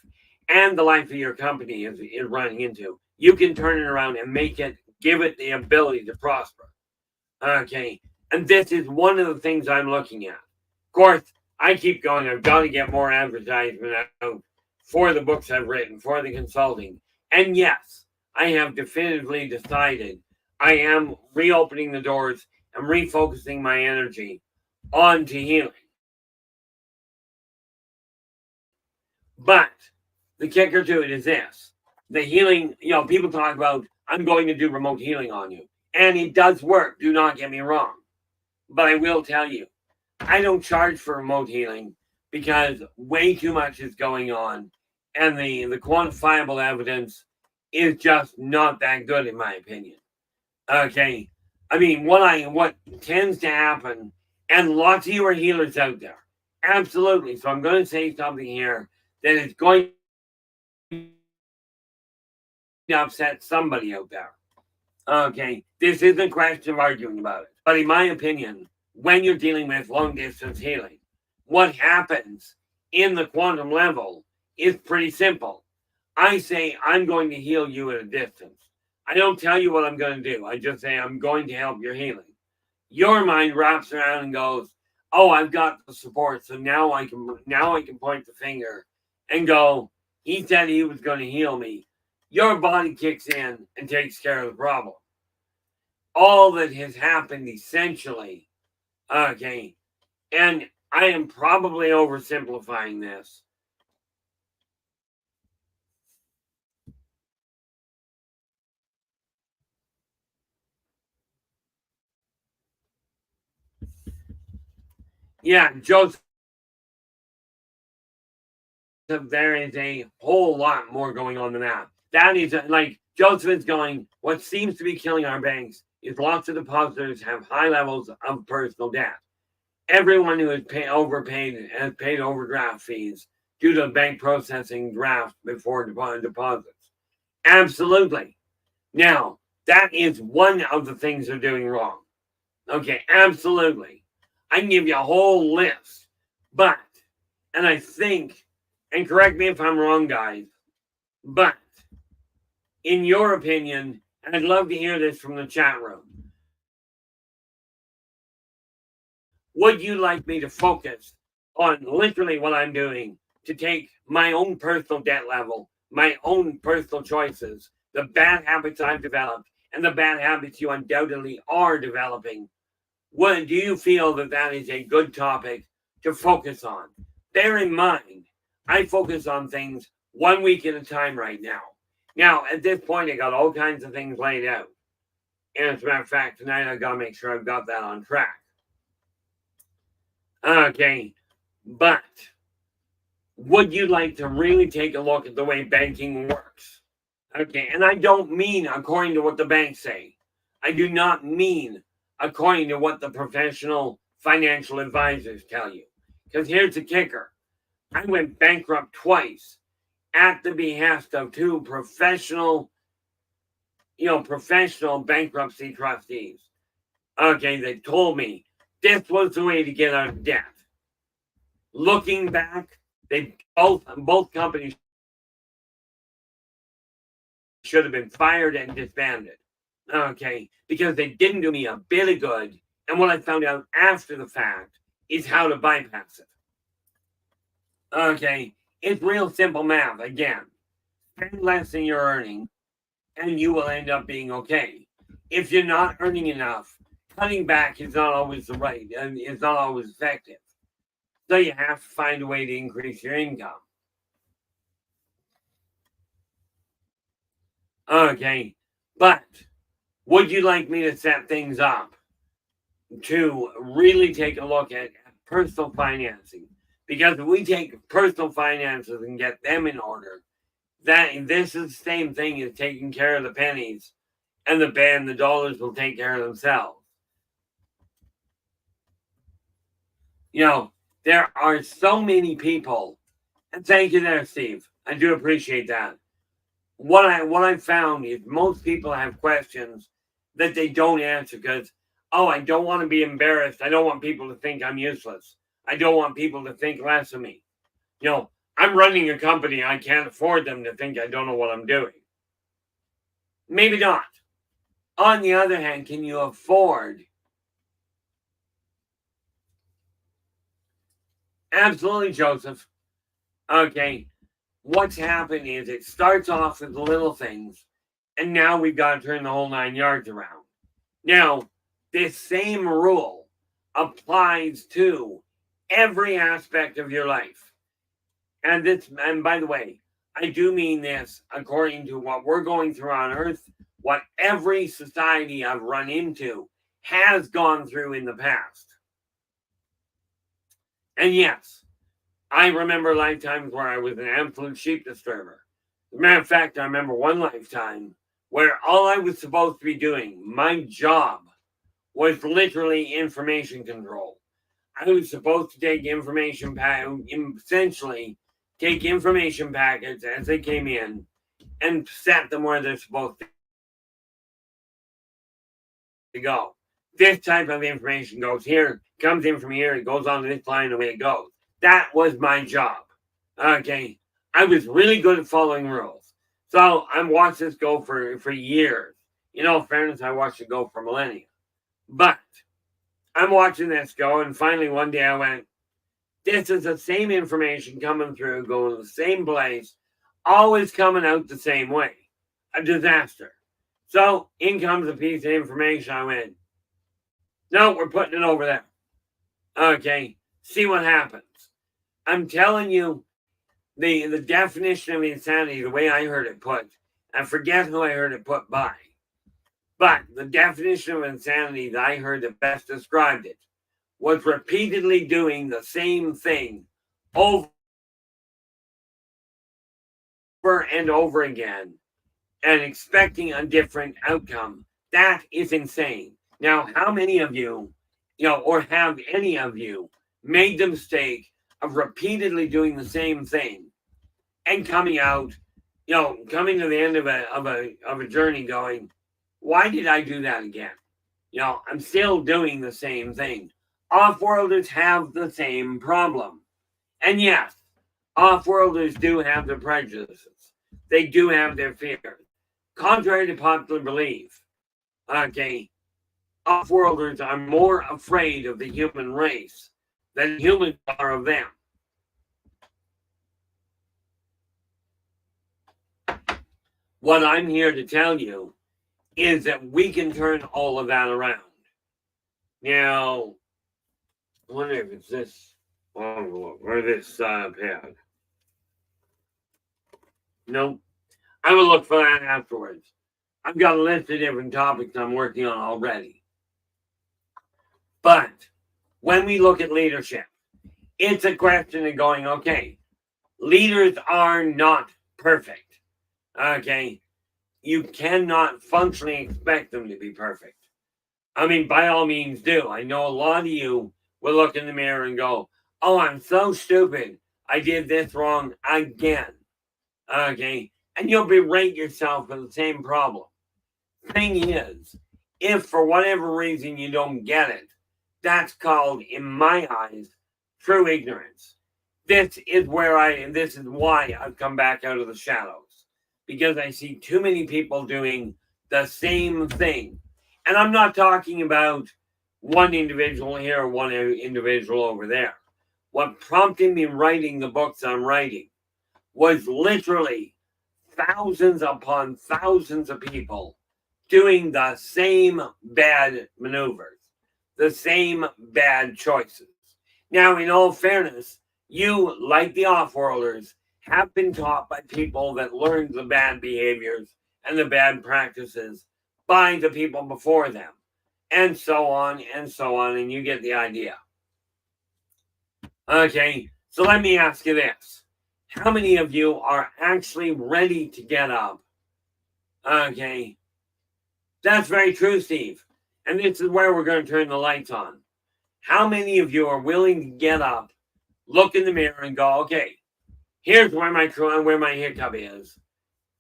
and the life of your company is running into. You can turn it around and give it the ability to prosper. Okay, and this is one of the things I'm looking at. Of course, I keep going. I've got to get more advertisement out for the books I've written, for the consulting. And yes, I have definitively decided I am reopening the doors and refocusing my energy onto healing. But the kicker to it is this. The healing, people talk about, I'm going to do remote healing on you. And it does work, do not get me wrong. But I will tell you, I don't charge for remote healing because way too much is going on. And the quantifiable evidence is just not that good, in my opinion. Okay. I mean, what tends to happen, and lots of you are healers out there. Absolutely. So I'm going to say something here that is going to upset somebody out there. Okay. This isn't a question of arguing about it. But in my opinion, when you're dealing with long distance healing, what happens in the quantum level is pretty simple. I say, I'm going to heal you at a distance. I don't tell you what I'm going to do. I just say, I'm going to help your healing. Your mind wraps around and goes, oh, I've got the support. So now I can point the finger and go, he said he was going to heal me. Your body kicks in and takes care of the problem. All that has happened essentially, okay, and I am probably oversimplifying this. Yeah, Joseph, there is a whole lot more going on than that. That is like Joseph is going, what seems to be killing our banks is lots of depositors have high levels of personal debt. Everyone who has overpaid has paid overdraft fees due to bank processing drafts before deposits. Absolutely. Now, that is one of the things they're doing wrong. Okay, absolutely. I can give you a whole list. But, and I think, and correct me if I'm wrong, guys, but in your opinion, and I'd love to hear this from the chat room, would you like me to focus on literally what I'm doing to take my own personal debt level, my own personal choices, the bad habits I've developed, and the bad habits you undoubtedly are developing? Do you feel that that is a good topic to focus on? Bear in mind, I focus on things 1 week at a time right now. Now, at this point, I got all kinds of things laid out. And as a matter of fact, tonight I got to make sure I've got that on track. Okay, but would you like to really take a look at the way banking works? Okay, and I don't mean according to what the banks say. I do not mean according to what the professional financial advisors tell you. Because here's the kicker. I went bankrupt twice at the behest of two professional bankruptcy trustees. Okay, they told me this was the way to get out of debt. Looking back, both companies should have been fired and disbanded. Okay, because they didn't do me a bit of good. And what I found out after the fact is how to bypass it. Okay, it's real simple math. Again, spend less than you're earning, and you will end up being okay. If you're not earning enough, cutting back is not always the right, and it's not always effective. So you have to find a way to increase your income. Okay, but would you like me to set things up to really take a look at personal financing? Because if we take personal finances and get them in order, this is the same thing as taking care of the pennies, and the dollars will take care of themselves. There are so many people, and thank you there, Steve. I do appreciate that. What I found is most people have questions that they don't answer because, I don't want to be embarrassed. I don't want people to think I'm useless. I don't want people to think less of me. I'm running a company. I can't afford them to think I don't know what I'm doing. Maybe not. On the other hand, can you afford? Absolutely, Joseph. Okay. What's happened is it starts off with the little things, and now we've got to turn the whole 9 yards around. Now, this same rule applies to every aspect of your life. And by the way, I do mean this according to what we're going through on Earth, what every society I've run into has gone through in the past. And yes, I remember lifetimes where I was an absolute sheep disturber. As a matter of fact, I remember one lifetime where all I was supposed to be doing, my job, was literally information control. I was supposed to take essentially take information packets as they came in and set them where they're supposed to go. This type of information goes here, comes in from here, it goes on to this line, away it goes. That was my job. Okay. I was really good at following rules. So I watched this go for years. In all fairness, I watched it go for millennia. But I'm watching this go, and finally one day I went, this is the same information coming through, going to the same place, always coming out the same way. A disaster. So in comes a piece of information. I went, no, we're putting it over there. Okay, see what happens. I'm telling you, the definition of insanity, the way I heard it put, I forget who I heard it put by, but the definition of insanity that I heard that best described it was repeatedly doing the same thing over and over again and expecting a different outcome. That is insane. Now, how many of you, or have any of you made the mistake of repeatedly doing the same thing and coming out, coming to the end of a journey going, why did I do that again? I'm still doing the same thing. Off-worlders have the same problem. And yes, off-worlders do have their prejudices. They do have their fears. Contrary to popular belief, okay, off-worlders are more afraid of the human race than humans are of them. What I'm here to tell you is that we can turn all of that around. Now, I wonder if it's this envelope or this pad. Nope. I will look for that afterwards. I've got a list of different topics I'm working on already. But when we look at leadership, it's a question of going, okay, leaders are not perfect. Okay, you cannot functionally expect them to be perfect. I mean, by all means do. I know a lot of you will look in the mirror and go, oh, I'm so stupid. I did this wrong again. Okay, and you'll berate yourself for the same problem. Thing is, if for whatever reason you don't get it, that's called, in my eyes, true ignorance. This is why I've come back out of the shadows. Because I see too many people doing the same thing. And I'm not talking about one individual here or one individual over there. What prompted me writing the books I'm writing was literally thousands upon thousands of people doing the same bad maneuvers, the same bad choices. Now, in all fairness, you, like the off-worlders, have been taught by people that learned the bad behaviors and the bad practices by the people before them, and so on, and you get the idea. Okay, so let me ask you this. How many of you are actually ready to get up? Okay, that's very true, Steve. And this is where we're going to turn the lights on. How many of you are willing to get up, look in the mirror, and go, okay, here's where my hiccup is.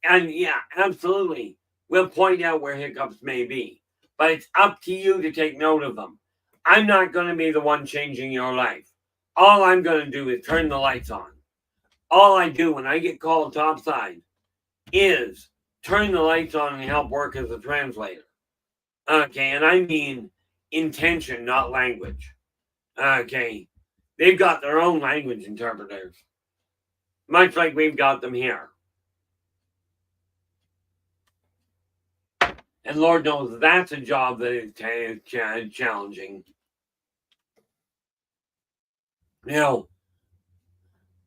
And yeah, absolutely. We'll point out where hiccups may be. But it's up to you to take note of them. I'm not going to be the one changing your life. All I'm going to do is turn the lights on. All I do when I get called topside is turn the lights on and help work as a translator. Okay, and I mean intention, not language. Okay, they've got their own language interpreters. Much like we've got them here. And Lord knows that's a job that is challenging.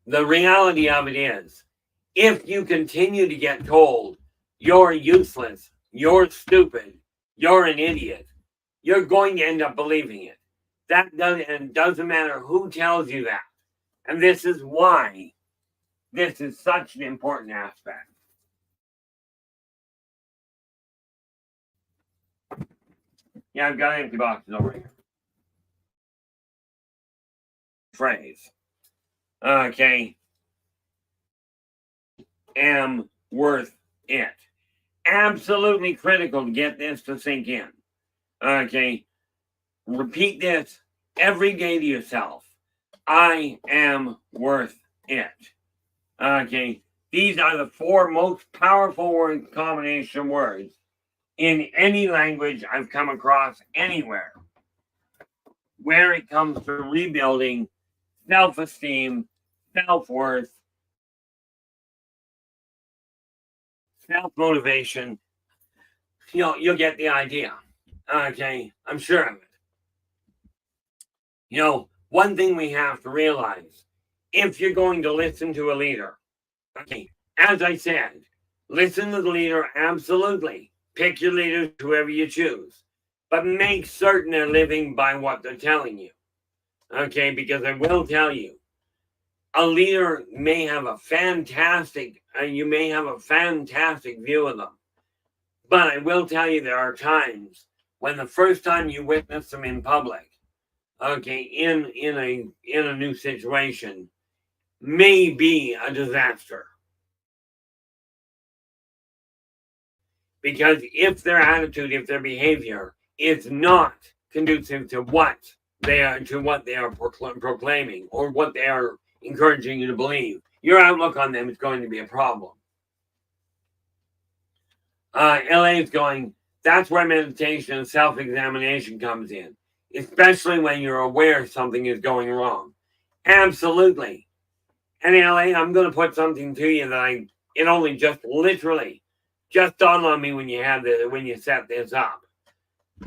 the reality of it is, if you continue to get told you're useless, you're stupid, you're an idiot, you're going to end up believing it. And doesn't matter who tells you that. And this is why this is such an important aspect. Yeah, I've got empty boxes over here. Phrase. Okay. Am worth it. Absolutely critical to get this to sink in. Okay. Repeat this every day to yourself. I am worth it. Okay. These are the 4 most powerful combination of words in any language I've come across anywhere where it comes to rebuilding self-esteem, self-worth, self-motivation. You'll get the idea. Okay, I'm sure of it. One thing we have to realize, if you're going to listen to a leader, okay, as I said, listen to the leader, absolutely. Pick your leaders, whoever you choose. But make certain they're living by what they're telling you. Okay, because I will tell you, a leader may have a fantastic, you may have a fantastic view of them. But I will tell you, there are times when the first time you witness them in public, okay, in a new situation, may be a disaster. Because if their attitude, if their behavior is not conducive to what they are proclaiming or what they are encouraging you to believe, your outlook on them is going to be a problem. LA is going, that's where meditation and self-examination comes in, especially when you're aware something is going wrong. Absolutely. And LA, I'm going to put something to you that it only just literally just dawned on me when you set this up.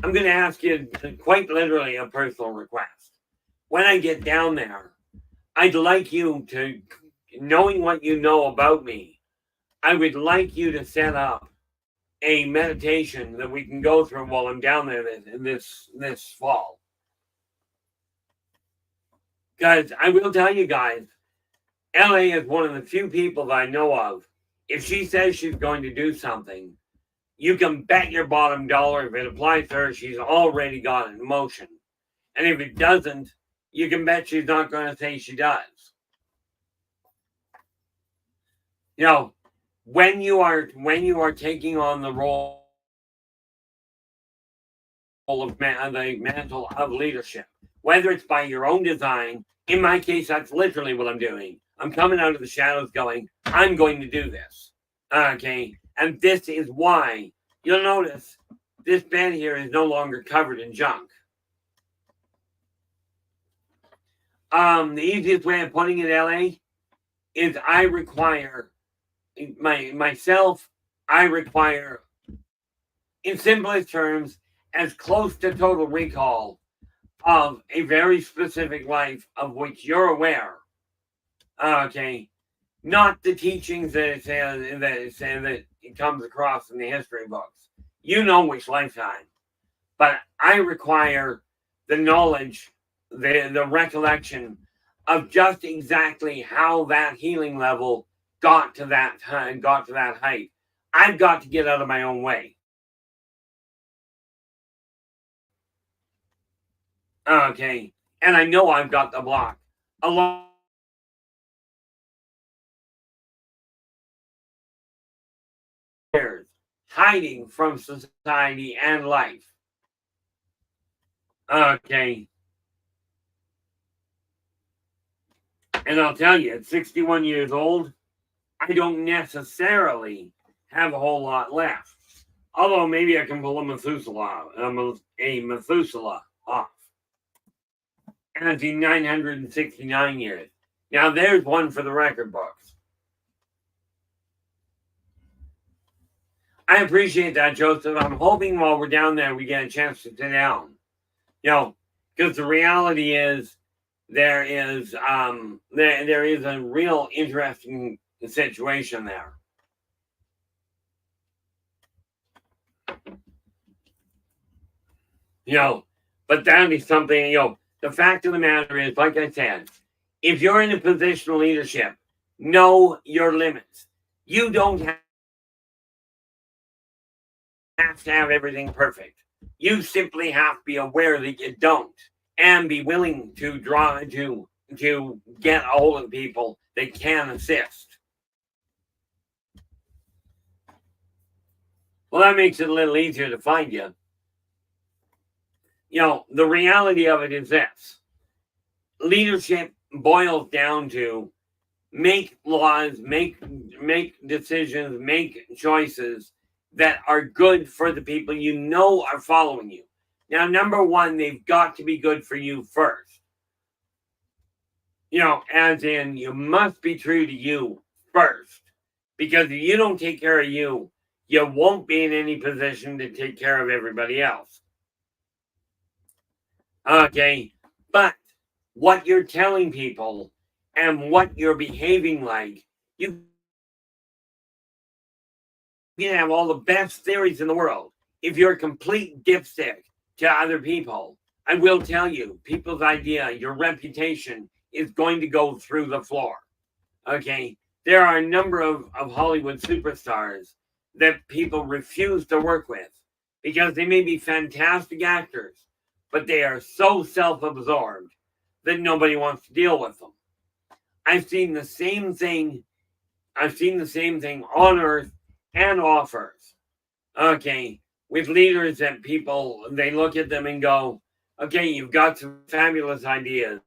I'm going to ask you quite literally a personal request. When I get down there, I'd like you to, knowing what you know about me, I would like you to set up a meditation that we can go through while I'm down there this fall. Because I will tell you guys, LA is one of the few people that I know of. If she says she's going to do something, you can bet your bottom dollar if it applies to her, she's already got it in motion. And if it doesn't, you can bet she's not going to say she does. When you are taking on the role of the mantle of leadership, whether it's by your own design, in my case, that's literally what I'm doing. I'm coming out of the shadows going, I'm going to do this. Okay. And this is why you'll notice this bed here is no longer covered in junk. The easiest way of putting it, LA, is I require in simplest terms, as close to total recall of a very specific life of which you're aware. Okay. Not the teachings that it comes across in the history books. You know which lifetime. But I require the knowledge, the recollection of just exactly how that healing level got to that height. I've got to get out of my own way. Okay. And I know I've got the block. Hiding from society and life. Okay. And I'll tell you, at 61 years old, I don't necessarily have a whole lot left. Although maybe I can pull a Methuselah off. And it's 969 years. Now there's one for the record books. I appreciate that, Joseph. I'm hoping while we're down there we get a chance to sit down. Because the reality is there is there is a real interesting situation there. But that is something, the fact of the matter is, like I said, if you're in a position of leadership, know your limits. You don't have to have everything perfect. You simply have to be aware that you don't, and be willing to get a hold of people that can assist. Well, that makes it a little easier to find you. The reality of it is this. Leadership boils down to make laws, make decisions, make choices that are good for the people are following you. Now, number one, they've got to be good for you first. As in, you must be true to you first. Because if you don't take care of you, you won't be in any position to take care of everybody else. Okay, but what you're telling people and what you're behaving like, you can have all the best theories in the world. If you're a complete dipstick to other people, I will tell you, people's idea, your reputation is going to go through the floor. Okay, there are a number of Hollywood superstars that people refuse to work with because they may be fantastic actors, but they are so self-absorbed that nobody wants to deal with them. I've seen the same thing on Earth and off Earth. Okay, with leaders that people, they look at them and go, okay, you've got some fabulous ideas,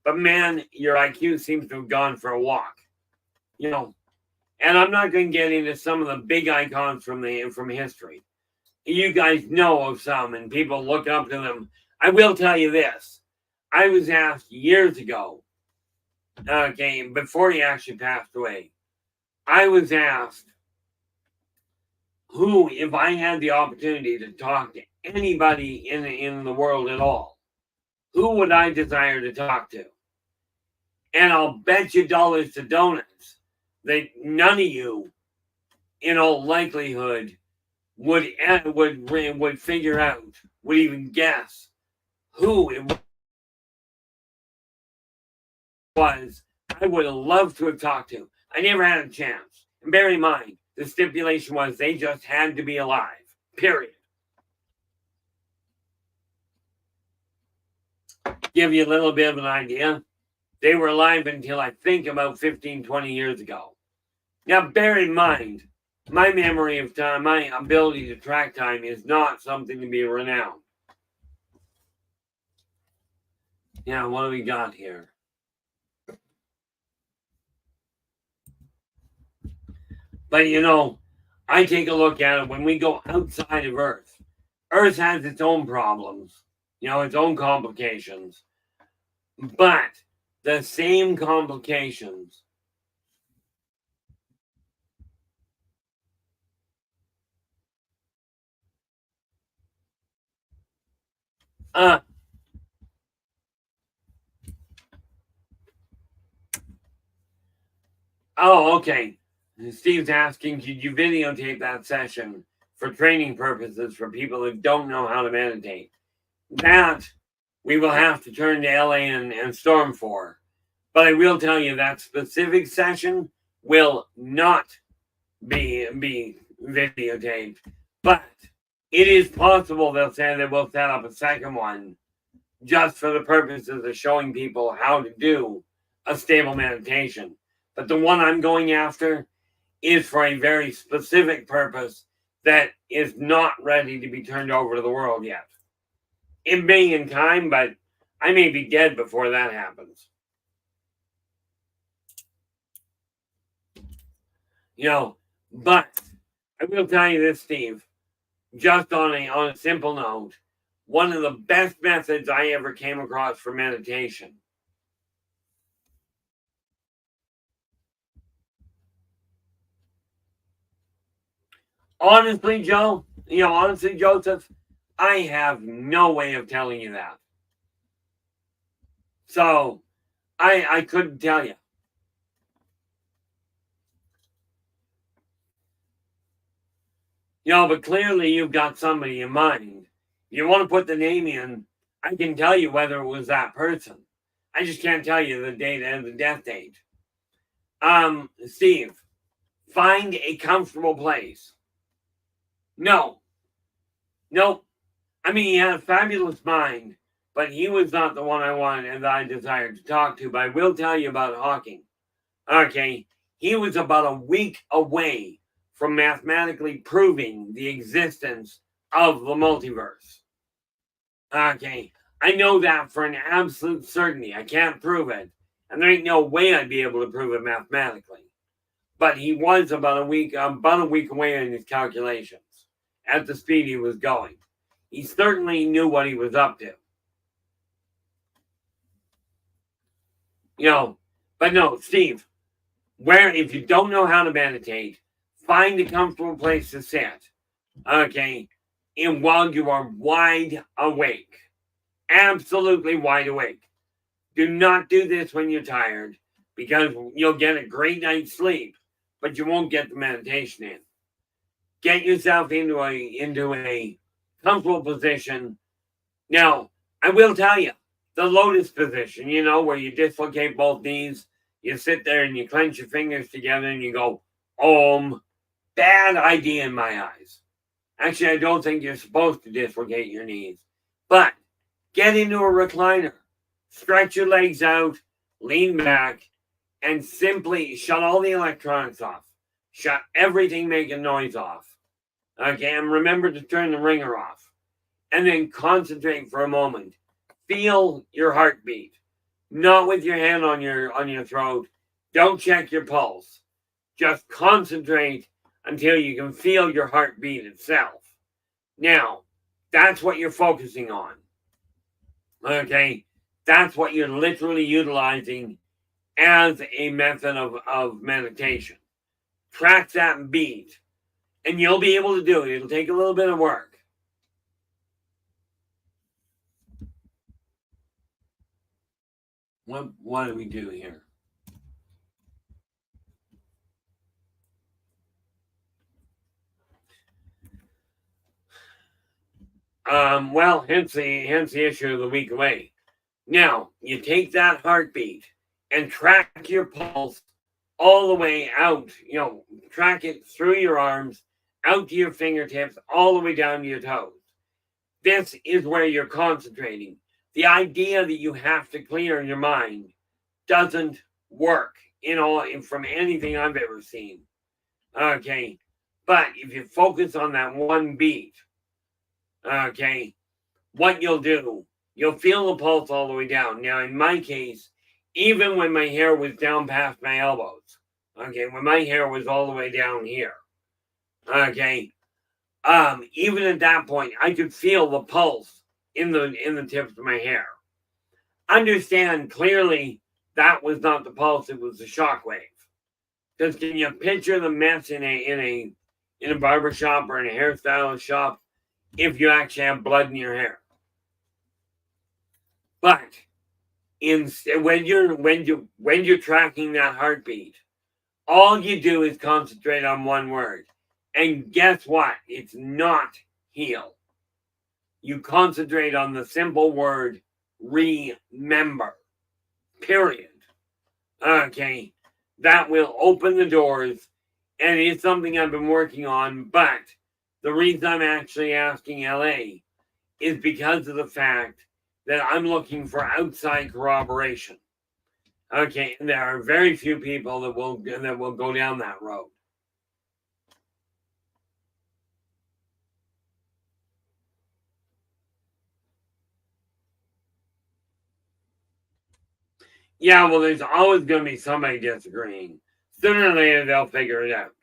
but man, your IQ seems to have gone for a walk. And I'm not going to get into some of the big icons from history. You guys know of some, and people look up to them. I will tell you this. I was asked years ago, okay, before he actually passed away, I was asked who, if I had the opportunity to talk to anybody in the world at all, who would I desire to talk to? And I'll bet you dollars to donuts that none of you, in all likelihood, would figure out, would even guess who it was I would have loved to have talked to. I never had a chance. And bear in mind, the stipulation was they just had to be alive. Period. Give you a little bit of an idea. They were alive until I think about 15, 20 years ago. Now, bear in mind, my memory of time, my ability to track time is not something to be renowned. Now, what do we got here? But I take a look at it when we go outside of Earth. Earth has its own problems, its own complications. But the same complications okay. Steve's asking, could you videotape that session for training purposes for people who don't know how to meditate? That we will have to turn to LA and Storm for. But I will tell you that specific session will not be videotaped. But it is possible they'll say that we'll set up a second one just for the purposes of showing people how to do a stable meditation. But the one I'm going after is for a very specific purpose that is not ready to be turned over to the world yet. It may in time, but I may be dead before that happens. But I will tell you this, Steve, just on a simple note, one of the best methods I ever came across for meditation. Honestly, Joseph, I have no way of telling you that. So I couldn't tell you. But clearly you've got somebody in mind. You want to put the name in, I can tell you whether it was that person. I just can't tell you the date and the death date. Steve, find a comfortable place. No. Nope. I mean, he had a fabulous mind, but he was not the one I wanted and that I desired to talk to. But I will tell you about Hawking. Okay. He was about a week away from mathematically proving the existence of the multiverse. Okay. I know that for an absolute certainty. I can't prove it. And there ain't no way I'd be able to prove it mathematically. But he was about a week away in his calculations at the speed he was going. He certainly knew what he was up to. But no, Steve, if you don't know how to meditate, find a comfortable place to sit. Okay. And while you are wide awake, absolutely wide awake. Do not do this when you're tired because you'll get a great night's sleep, but you won't get the meditation in. Get yourself into a comfortable position. Now, I will tell you, the lotus position, where you dislocate both knees, you sit there and you clench your fingers together and you go, Om. Bad idea in my eyes. Actually, I don't think you're supposed to dislocate your knees. But get into a recliner, stretch your legs out, lean back, and simply shut all the electronics off. Shut everything making noise off. Okay, and remember to turn the ringer off. And then concentrate for a moment. Feel your heartbeat. Not with your hand on your throat. Don't check your pulse. Just concentrate until you can feel your heartbeat itself. Now, that's what you're focusing on. Okay? That's what you're literally utilizing as a method of meditation. Track that beat. And you'll be able to do it. It'll take a little bit of work. What do we do here? Hence the issue of the week away. Now, you take that heartbeat and track your pulse all the way out. Track it through your arms, out to your fingertips, all the way down to your toes. This is where you're concentrating. The idea that you have to clear your mind doesn't work from anything I've ever seen. Okay. But if you focus on that one beat, okay, what you'll do, you'll feel the pulse all the way down. Now, in my case, even when my hair was down past my elbows, okay, when my hair was all the way down here, okay, even at that point, I could feel the pulse in the tips of my hair. Understand clearly that was not the pulse; it was the shock wave. Because can you picture the mess in a barber shop or in a hairstylist shop if you actually have blood in your hair? But when you're tracking that heartbeat, all you do is concentrate on one word. And guess what? It's not heal. You concentrate on the simple word remember. Period. Okay. That will open the doors. And it's something I've been working on. But the reason I'm actually asking LA is because of the fact that I'm looking for outside corroboration. Okay. And there are very few people that will go down that road. Yeah, well, there's always going to be somebody disagreeing. Sooner or later, they'll figure it out.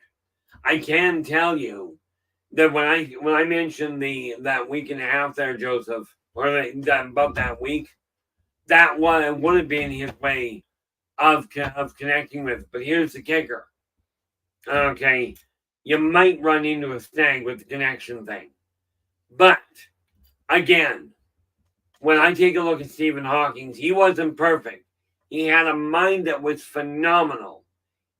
I can tell you that when I mentioned that week and a half there, Joseph, or about that week, that one would have been his way of connecting with. But here's the kicker. Okay, you might run into a snag with the connection thing. But again, when I take a look at Stephen Hawking, he wasn't perfect. He had a mind that was phenomenal.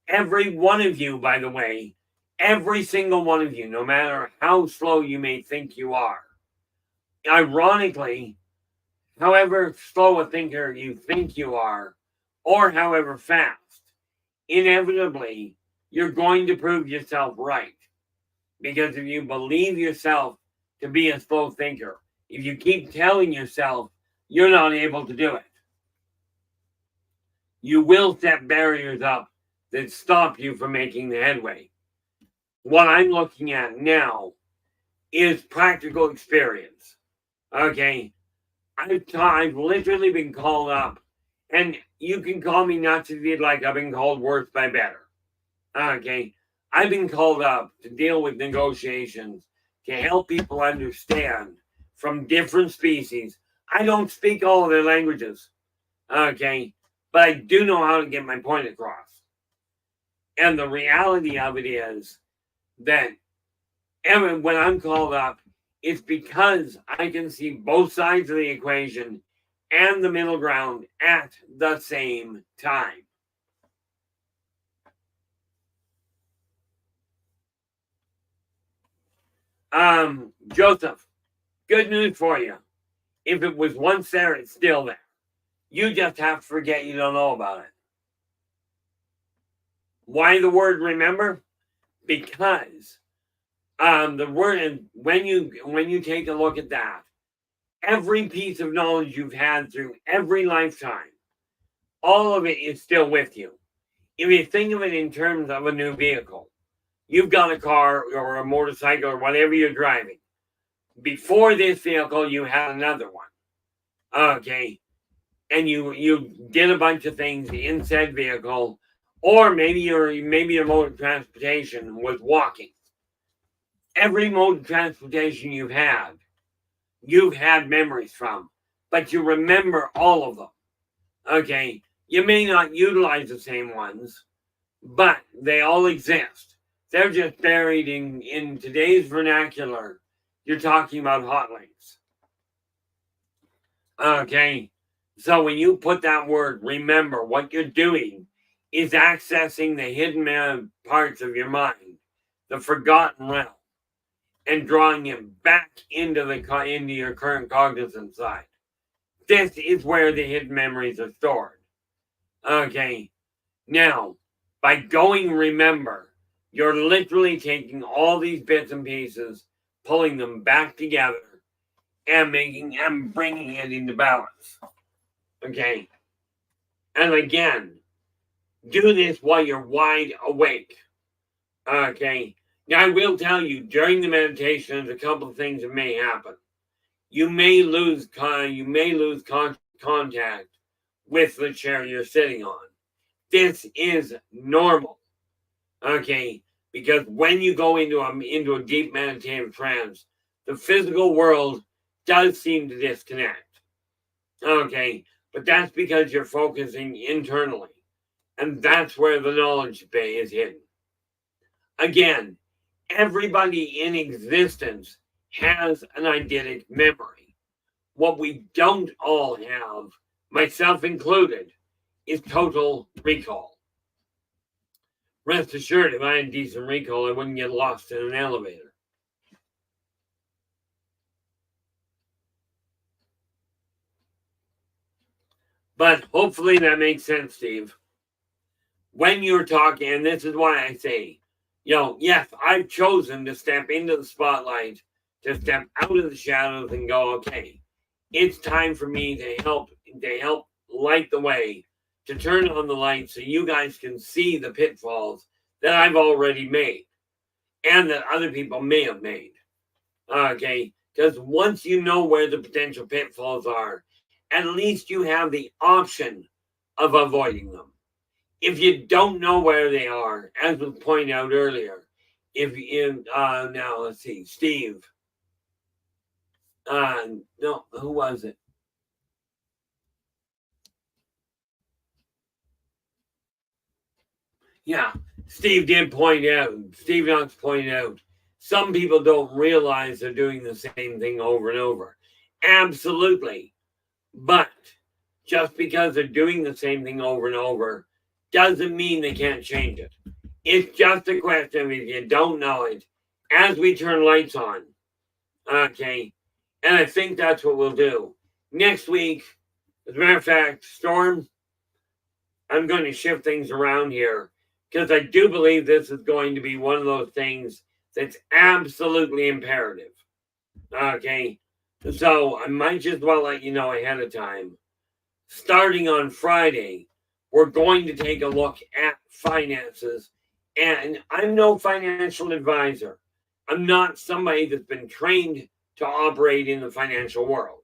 Every one of you, by the way, every single one of you, no matter how slow you may think you are, ironically, however slow a thinker you think you are, or however fast, inevitably, you're going to prove yourself right. Because if you believe yourself to be a slow thinker, if you keep telling yourself you're not able to do it, you will set barriers up that stop you from making the headway. What I'm looking at now is practical experience. Okay, I've literally been called up, and you can call me nuts if you'd like. I've been called worse by better. Okay, I've been called up to deal with negotiations to help people understand from different species. I don't speak all of their languages, okay, but I do know how to get my point across. And the reality of it is that when I'm called up, it's because I can see both sides of the equation and the middle ground at the same time. Joseph, good news for you. If it was once there, it's still there. You just have to forget you don't know about it. Why the word remember? Because the word, and when you take a look at that, every piece of knowledge you've had through every lifetime, all of it is still with you. If you think of it in terms of a new vehicle, you've got a car or a motorcycle or whatever you're driving. Before this vehicle, you had another one. Okay. And you did a bunch of things in said vehicle, or maybe your mode of transportation was walking. Every mode of transportation you've had memories from, but you remember all of them. Okay. You may not utilize the same ones, but they all exist. They're just buried in today's vernacular. You're talking about hot links. Okay. So when you put that word, remember, what you're doing is accessing the hidden parts of your mind, the forgotten realm, and drawing it back into your current cognizant side. This is where the hidden memories are stored. Okay. Now, by going remember, you're literally taking all these bits and pieces, pulling them back together, and bringing it into balance. Okay. And again, do this while you're wide awake. Okay. Now, I will tell you, during the meditation, there's a couple of things that may happen. You may lose contact with the chair you're sitting on. This is normal. Okay. Because when you go into a deep meditative trance, the physical world does seem to disconnect. Okay. But that's because you're focusing internally. And that's where the knowledge bay is hidden. Again, everybody in existence has an eidetic memory. What we don't all have, myself included, is total recall. Rest assured, if I had decent recall, I wouldn't get lost in an elevator. But hopefully that makes sense, Steve. When you're talking, and this is why I say, yes, I've chosen to step into the spotlight, to step out of the shadows and go, okay, it's time for me to help light the way, to turn on the light so you guys can see the pitfalls that I've already made and that other people may have made. Okay, because once you know where the potential pitfalls are, at least you have the option of avoiding them. If you don't know where they are, as was pointed out earlier, now let's see, Steve. No, who was it? Yeah, Steve Knox pointed out, some people don't realize they're doing the same thing over and over. Absolutely. But just because they're doing the same thing over and over doesn't mean they can't change it. It's just a question of if you don't know it, as we turn lights on, okay? And I think that's what we'll do. Next week, as a matter of fact, Storm, I'm going to shift things around here because I do believe this is going to be one of those things that's absolutely imperative. Okay? So I might just well let you know ahead of time. Starting on Friday, we're going to take a look at finances. And I'm no financial advisor. I'm not somebody that's been trained to operate in the financial world.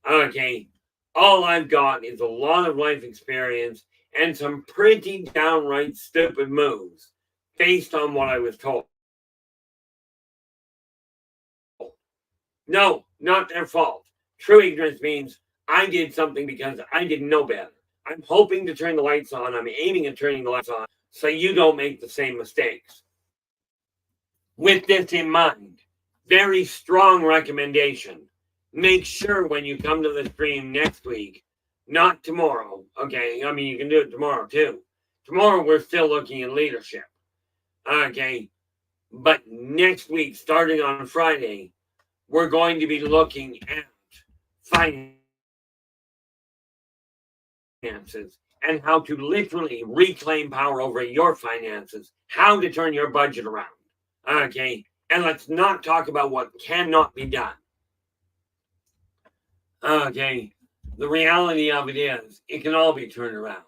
Okay. All I've got is a lot of life experience and some pretty downright stupid moves based on what I was told. No, not their fault. True ignorance means I did something because I didn't know better. I'm hoping to turn the lights on. I'm aiming at turning the lights on so you don't make the same mistakes. With this in mind, very strong recommendation. Make sure when you come to the stream next week, not tomorrow, okay? I mean, you can do it tomorrow too. Tomorrow, we're still looking at leadership, okay? But next week, starting on Friday, we're going to be looking at finances and how to literally reclaim power over your finances, how to turn your budget around. Okay, and let's not talk about what cannot be done. Okay, the reality of it is, it can all be turned around.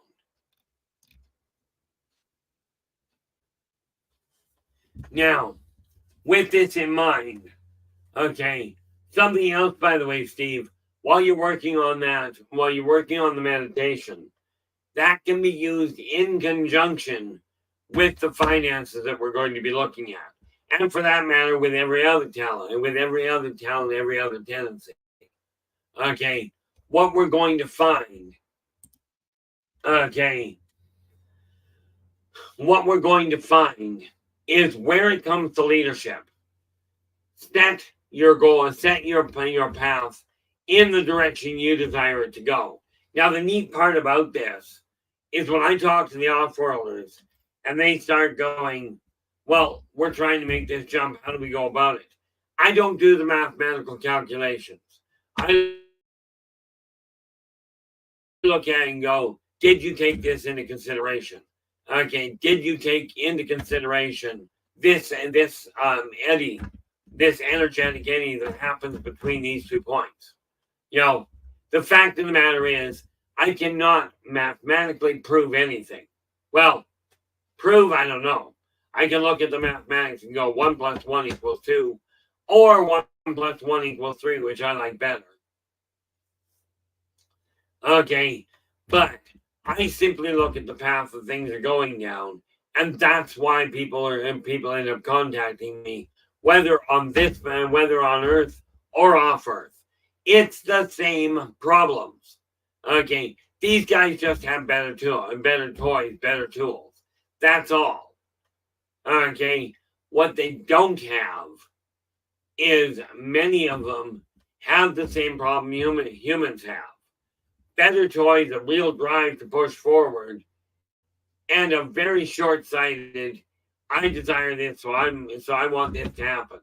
Now, with this in mind, okay, something else, by the way, Steve, while you're working on that, while you're working on the meditation, that can be used in conjunction with the finances that we're going to be looking at. And for that matter, with every other talent, and with every other talent, every other tendency. Okay, what we're going to find, okay, what we're going to find is where it comes to leadership, set your goal and set your path in the direction you desire it to go. Now, the neat part about this is when I talk to the off-worlders and they start going, well, we're trying to make this jump. How do we go about it? I don't do the mathematical calculations. I look at it and go, did you take this into consideration? Okay, did you take into consideration this and this eddy, this energetic eddy that happens between these 2 points? You know, the fact of the matter is, I cannot mathematically prove anything. Well, prove, I don't know. I can look at the mathematics and go 1 plus 1 equals 2, or 1 plus 1 equals 3, which I like better. Okay, but I simply look at the path that things are going down, and that's why people end up contacting me, whether on Earth or off Earth. It's the same problems. Okay, these guys just have better toys, better tools. That's all. Okay, what they don't have is many of them have the same problem humans have. Better toys, a real drive to push forward, and a very short-sighted, I desire this, so I want this to happen.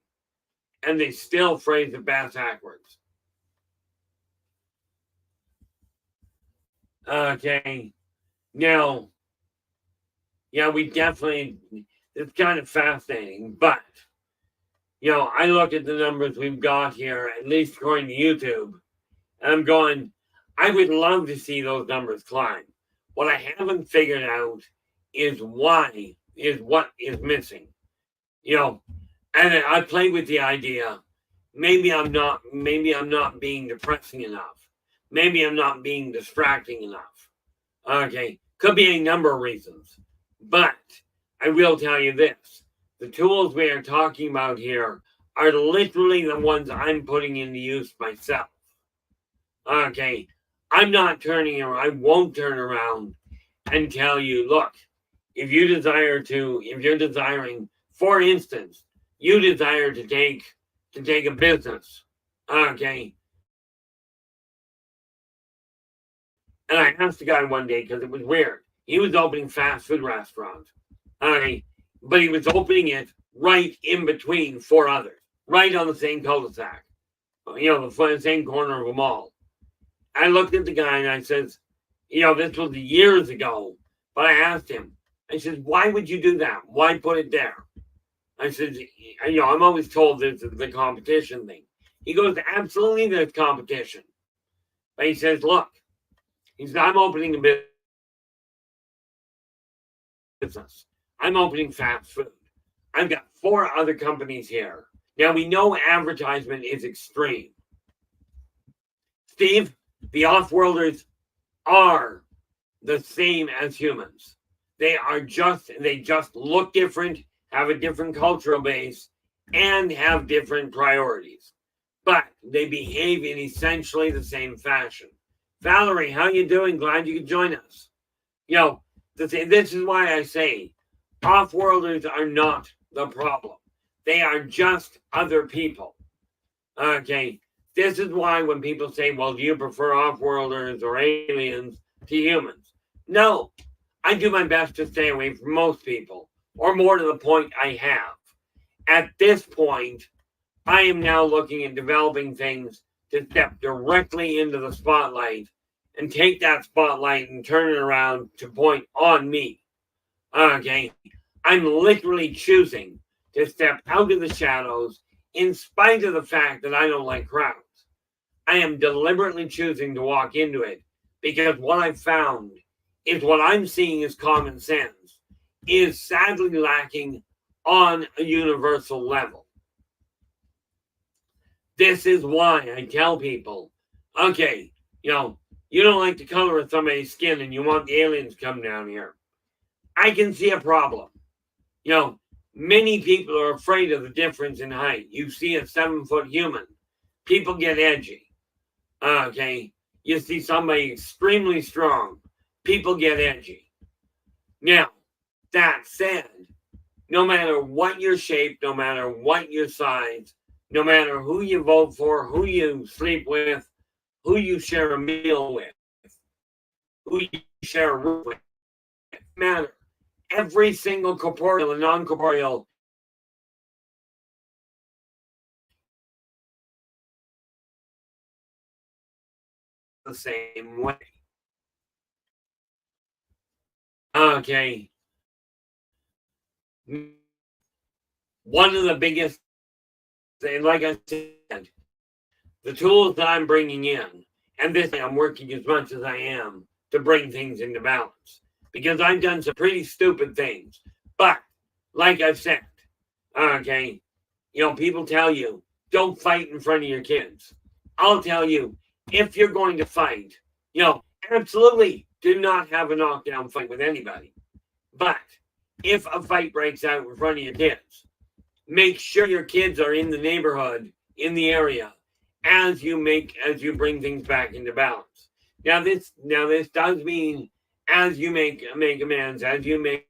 And they still phrase it backwards. Okay. Now, yeah, we definitely, it's kind of fascinating, but, you know, I look at the numbers we've got here, at least according to YouTube, and I'm going, I would love to see those numbers climb. What I haven't figured out is what is missing. You know, and I play with the idea, maybe I'm not being depressing enough. Maybe I'm not being distracting enough. Okay, could be a number of reasons. But I will tell you this. The tools we are talking about here are literally the ones I'm putting into use myself. Okay, I won't turn around and tell you, look, if you're desiring, for instance, you desire to take a business, okay, And I asked the guy one day because it was weird. He was opening fast food restaurants. Okay. But he was opening it right in between four others, right on the same cul-de-sac. The same corner of a mall. I looked at the guy and I says, this was years ago, but I asked him, I said, why would you do that? Why put it there? I said, I'm always told there's the competition thing. He goes, absolutely there's competition. But he says, look, I'm opening a business. I'm opening fast food. I've got four other companies here. Now we know advertisement is extreme. Steve, the off-worlders are the same as humans. They just look different, have a different cultural base, and have different priorities. But they behave in essentially the same fashion. Valerie, how you doing? Glad you could join us. This is why I say off-worlders are not the problem. They are just other people. Okay. This is why when people say, well, do you prefer off-worlders or aliens to humans? No, I do my best to stay away from most people, or more to the point I have. At this point, I am now looking at developing things to step directly into the spotlight and take that spotlight and turn it around to point on me. Okay, I'm literally choosing to step out of the shadows in spite of the fact that I don't like crowds. I am deliberately choosing to walk into it because what I've found is what I'm seeing as common sense is sadly lacking on a universal level. This is why I tell people, okay, you don't like the color of somebody's skin and you want the aliens to come down here. I can see a problem. Many people are afraid of the difference in height. You see a 7-foot human, people get edgy. Okay, you see somebody extremely strong, people get edgy. Now, that said, no matter what your shape, no matter what your size, no matter who you vote for, who you sleep with, who you share a meal with, who you share a room with, matter. Every single corporeal and non-corporeal the same way. Okay. One of the biggest, like I said, the tools that I'm bringing in, and this I'm working as much as I am to bring things into balance because I've done some pretty stupid things. But like I've said, okay, people tell you don't fight in front of your kids. I'll tell you, if you're going to fight, absolutely do not have a knockdown fight with anybody. But if a fight breaks out in front of your kids, make sure your kids are in the neighborhood, in the area, as you bring things back into balance. Now this does mean as you make amends, as you make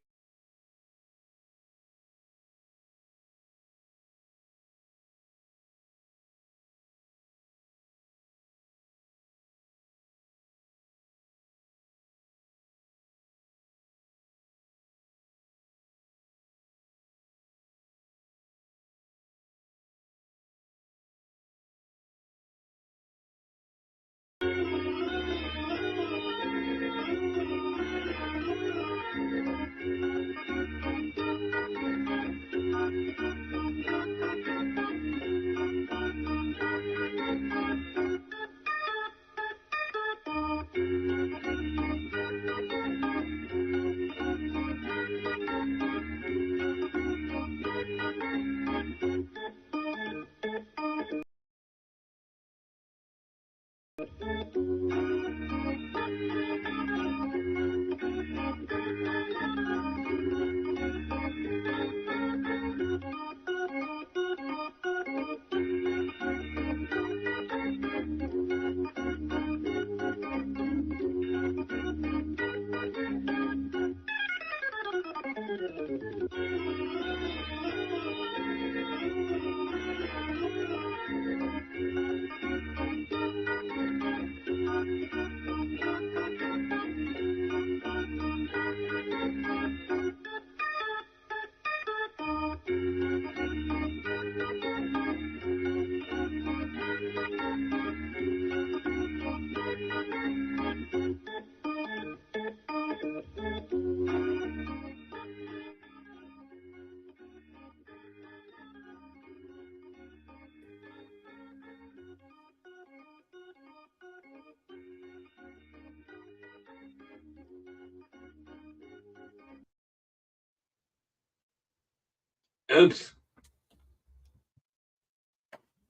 Oops.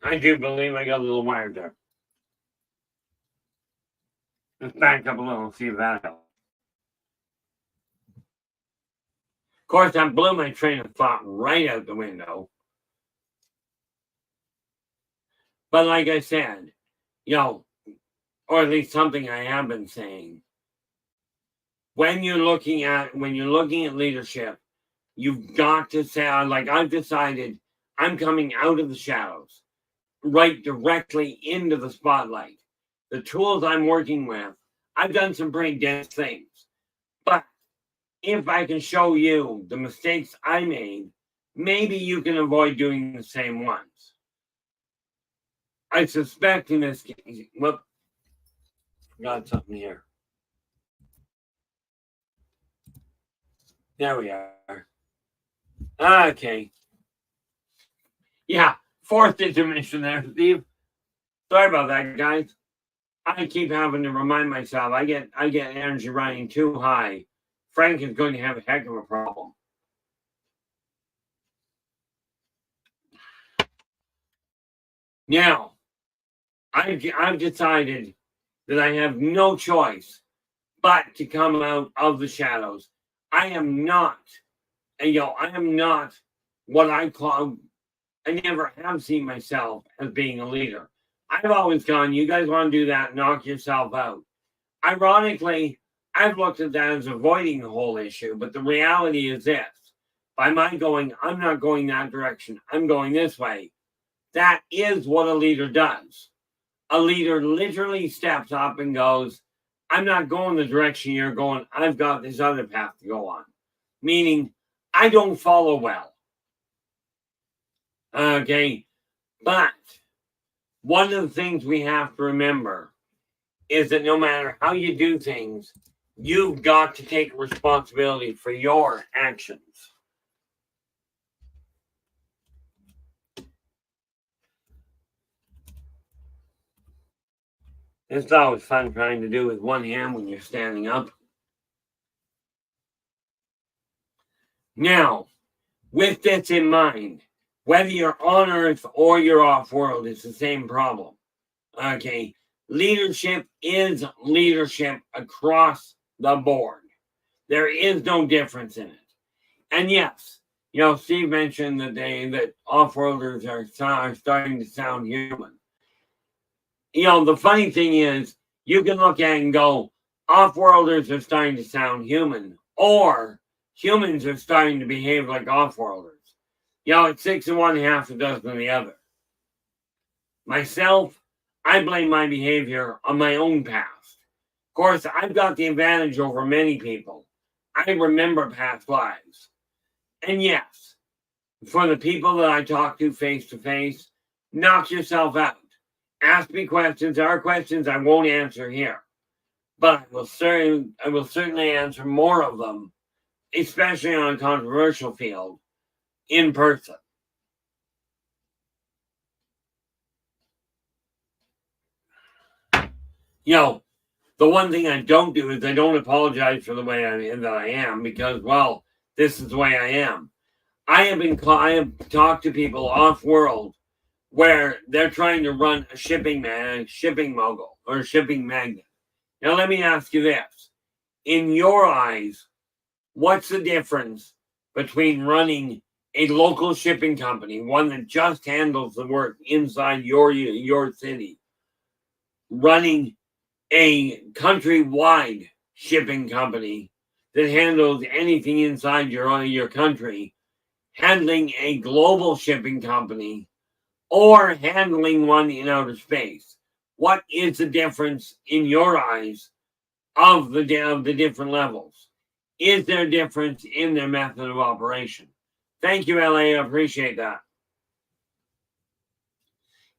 I do believe I got a little wire there. Let's back up a little and see if that helps. Of course, I blew my train of thought right out the window. But like I said, or at least something I have been saying, when you're looking at leadership, you've got to say, like I've decided I'm coming out of the shadows, right directly into the spotlight. The tools I'm working with, I've done some pretty dense things. But if I can show you the mistakes I made, maybe you can avoid doing the same ones. I suspect in this case, got something here. There we are. Okay. Yeah, fourth intermission there, Steve. Sorry about that, guys. I keep having to remind myself. I get energy running too high. Frank is going to have a heck of a problem. Now, I've decided that I have no choice but to come out of the shadows. I am not what I call, I never have seen myself as being a leader. I've always gone, you guys want to do that, knock yourself out. Ironically, I've looked at that as avoiding the whole issue, but the reality is this. By my going, I'm not going that direction, I'm going this way. That is what a leader does. A leader literally steps up and goes, I'm not going the direction you're going. I've got this other path to go on. Meaning, I don't follow well. Okay. But one of the things we have to remember is that no matter how you do things, you've got to take responsibility for your actions. It's always fun trying to do with one hand when you're standing up. Now, with this in mind, whether you're on Earth or you're off-world, it's the same problem. Okay, leadership is leadership across the board. There is no difference in it. And yes, Steve mentioned that off-worlders are starting to sound human. The funny thing is, you can look at it and go, off-worlders are starting to sound human, or humans are starting to behave like off-worlders. It's 6 of one, half a dozen of the other. Myself, I blame my behavior on my own past. Of course, I've got the advantage over many people. I remember past lives. And yes, for the people that I talk to face, knock yourself out. Ask me questions. There are questions I won't answer here. But I will certainly answer more of them, especially on a controversial field, in person. The one thing I don't do is I don't apologize for the way I am because, well, this is the way I am. I have talked to people off-world where they're trying to run a shipping mogul or a shipping magnet. Now, let me ask you this. In your eyes, what's the difference between running a local shipping company, one that just handles the work inside your city, running a countrywide shipping company that handles anything inside your country, handling a global shipping company, or handling one in outer space? What is the difference in your eyes of the different levels? Is there a difference in their method of operation? Thank you, LA. I appreciate that.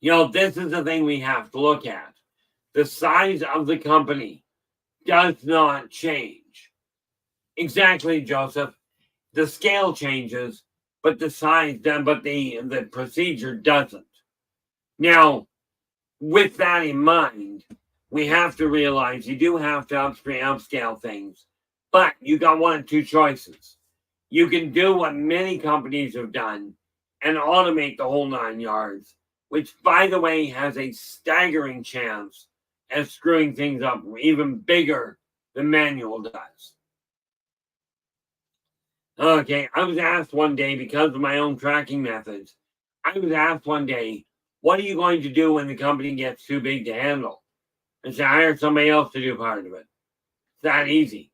This is the thing we have to look at. The size of the company does not change. Exactly, Joseph. The scale changes, but the size, but the procedure doesn't. Now, with that in mind, we have to realize you do have to upscale things, but you got one of two choices. You can do what many companies have done and automate the whole 9 yards, which, by the way, has a staggering chance at screwing things up even bigger than manual does. Okay, I was asked one day, because of my own tracking methods, I was asked one day, what are you going to do when the company gets too big to handle? And so hire somebody else to do part of it. It's that easy.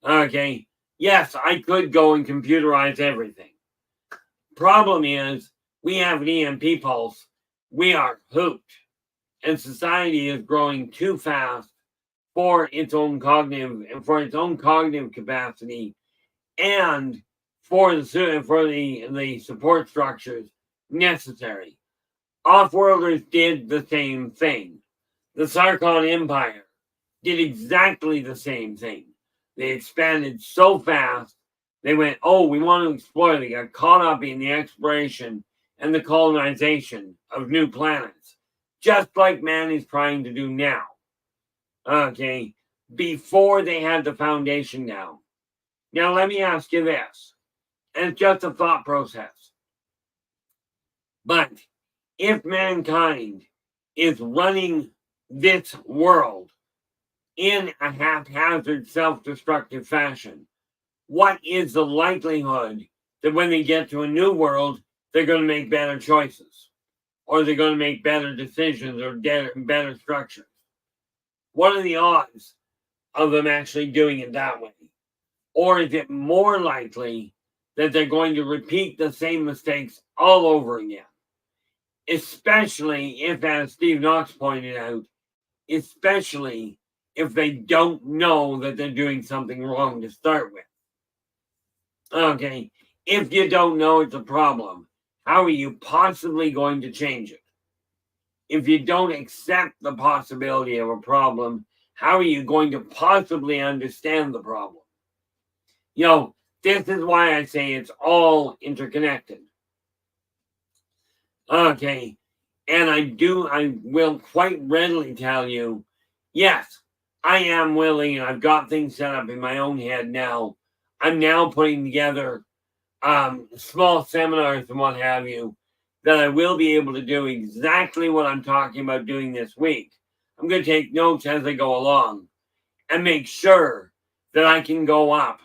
Okay, yes, I could go and computerize everything. Problem is, we have an EMP pulse. We are hooped. And society is growing too fast for its own cognitive capacity and for the support structures necessary. Offworlders did the same thing. The Sarkon Empire did exactly the same thing. They expanded so fast, they went, oh, we want to explore. They got caught up in the exploration and the colonization of new planets, just like man is trying to do now. Okay, before they had the foundation down. Now, let me ask you this, and it's just a thought process. But if mankind is running this world in a haphazard, self-destructive fashion, what is the likelihood that when they get to a new world, they're going to make better choices, or they're going to make better decisions, or better structures? What are the odds of them actually doing it that way? Or is it more likely that they're going to repeat the same mistakes all over again? Especially if, as Steve Knox pointed out, especially if they don't know that they're doing something wrong to start with. Okay, if you don't know it's a problem, how are you possibly going to change it? If you don't accept the possibility of a problem, how are you going to possibly understand the problem? You know, this is why I say it's all interconnected. Okay, and I will quite readily tell you, yes, I am willing, and I've got things set up in my own head now. I'm now putting together small seminars and what have you that I will be able to do exactly what I'm talking about doing this week. I'm going to take notes as I go along and make sure that I can go up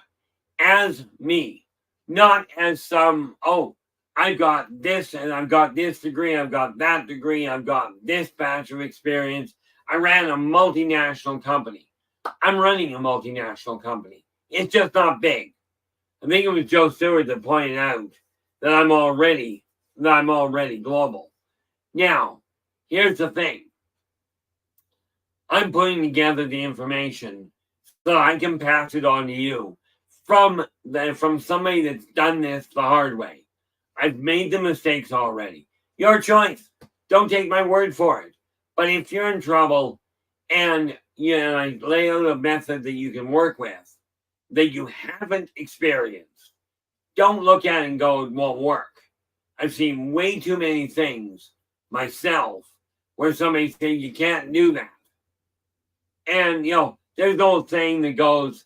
as me, not as some, oh, I've got this and I've got this degree, I've got that degree, I've got this batch of experience. I ran a multinational company. I'm running a multinational company. It's just not big. I think it was Joe Stewart that pointed out that I'm already global. Now, here's the thing. I'm putting together the information so I can pass it on to you from somebody that's done this the hard way. I've made the mistakes already. Your choice. Don't take my word for it. But if you're in trouble and I lay out a method that you can work with that you haven't experienced, don't look at it and go, it won't work. I've seen way too many things myself where somebody says you can't do that. And, there's an old saying that goes,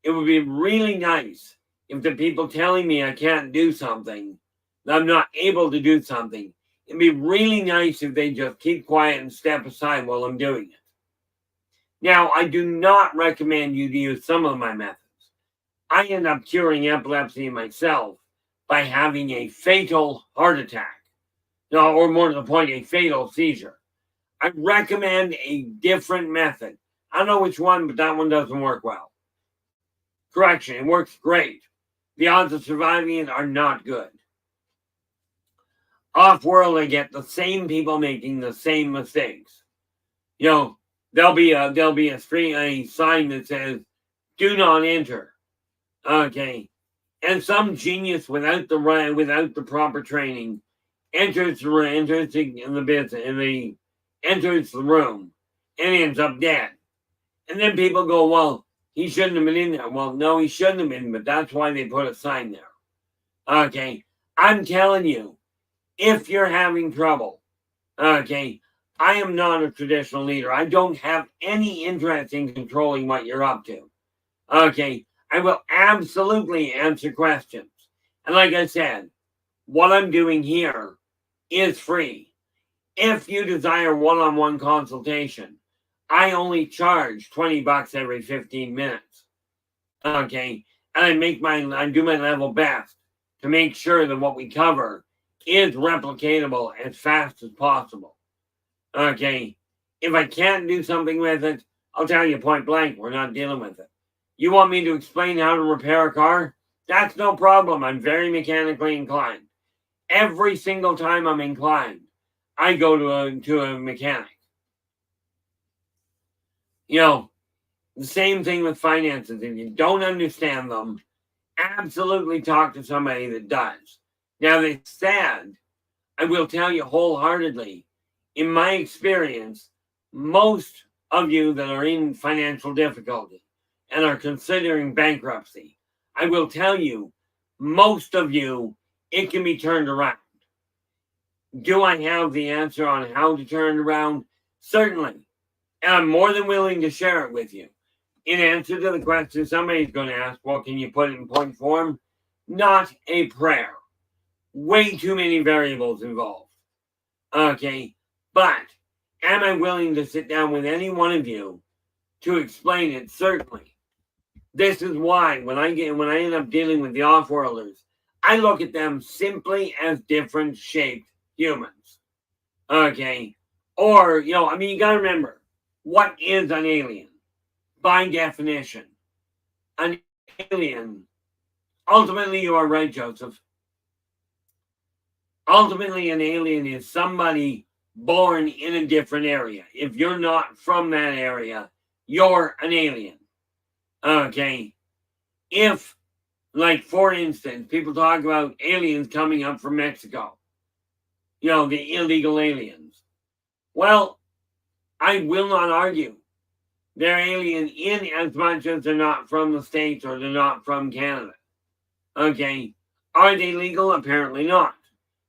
it would be really nice if the people telling me I can't do something, that I'm not able to do something, it'd be really nice if they just keep quiet and step aside while I'm doing it. Now, I do not recommend you to use some of my methods. I end up curing epilepsy myself by having a fatal heart attack. Or more to the point, a fatal seizure. I recommend a different method. I don't know which one, but that one doesn't work well. Correction, it works great. The odds of surviving it are not good. Off-world, I get the same people making the same mistakes. There'll be a sign that says, "Do not enter." Okay, and some genius without the proper training enters the room and ends up dead. And then people go, well, he shouldn't have been in there. Well, no, he shouldn't have been, but that's why they put a sign there. Okay, I'm telling you, if you're having trouble, okay, I am not a traditional leader. I don't have any interest in controlling what you're up to. Okay, I will absolutely answer questions. And like I said, what I'm doing here is free. If you desire one-on-one consultation, I only charge $20 every 15 minutes. Okay. And I do my level best to make sure that what we cover is replicatable as fast as possible. Okay. If I can't do something with it, I'll tell you point blank, we're not dealing with it. You want me to explain how to repair a car? That's no problem. I'm very mechanically inclined. Every single time I'm inclined, I go to a mechanic. You know, the same thing with finances. If you don't understand them, absolutely talk to somebody that does. Now, that's sad. I will tell you wholeheartedly, in my experience, most of you that are in financial difficulty and are considering bankruptcy, I will tell you, most of you, it can be turned around. Do I have the answer on how to turn it around? Certainly. And I'm more than willing to share it with you. In answer to the question somebody's going to ask, well, can you put it in point form? Not a prayer. Way too many variables involved. Okay. But am I willing to sit down with any one of you to explain it? Certainly. This is why when I end up dealing with the off-worlders, I look at them simply as different shaped humans. Okay. Or, you got to remember, what is an alien? By definition, an alien, ultimately you are right, Joseph. Ultimately, an alien is somebody born in a different area. If you're not from that area, you're an alien. Okay. If, like, for instance, people talk about aliens coming up from Mexico, the illegal aliens. Well, I will not argue. They're alien in as much as they're not from the States or they're not from Canada. Okay. Are they legal? Apparently not.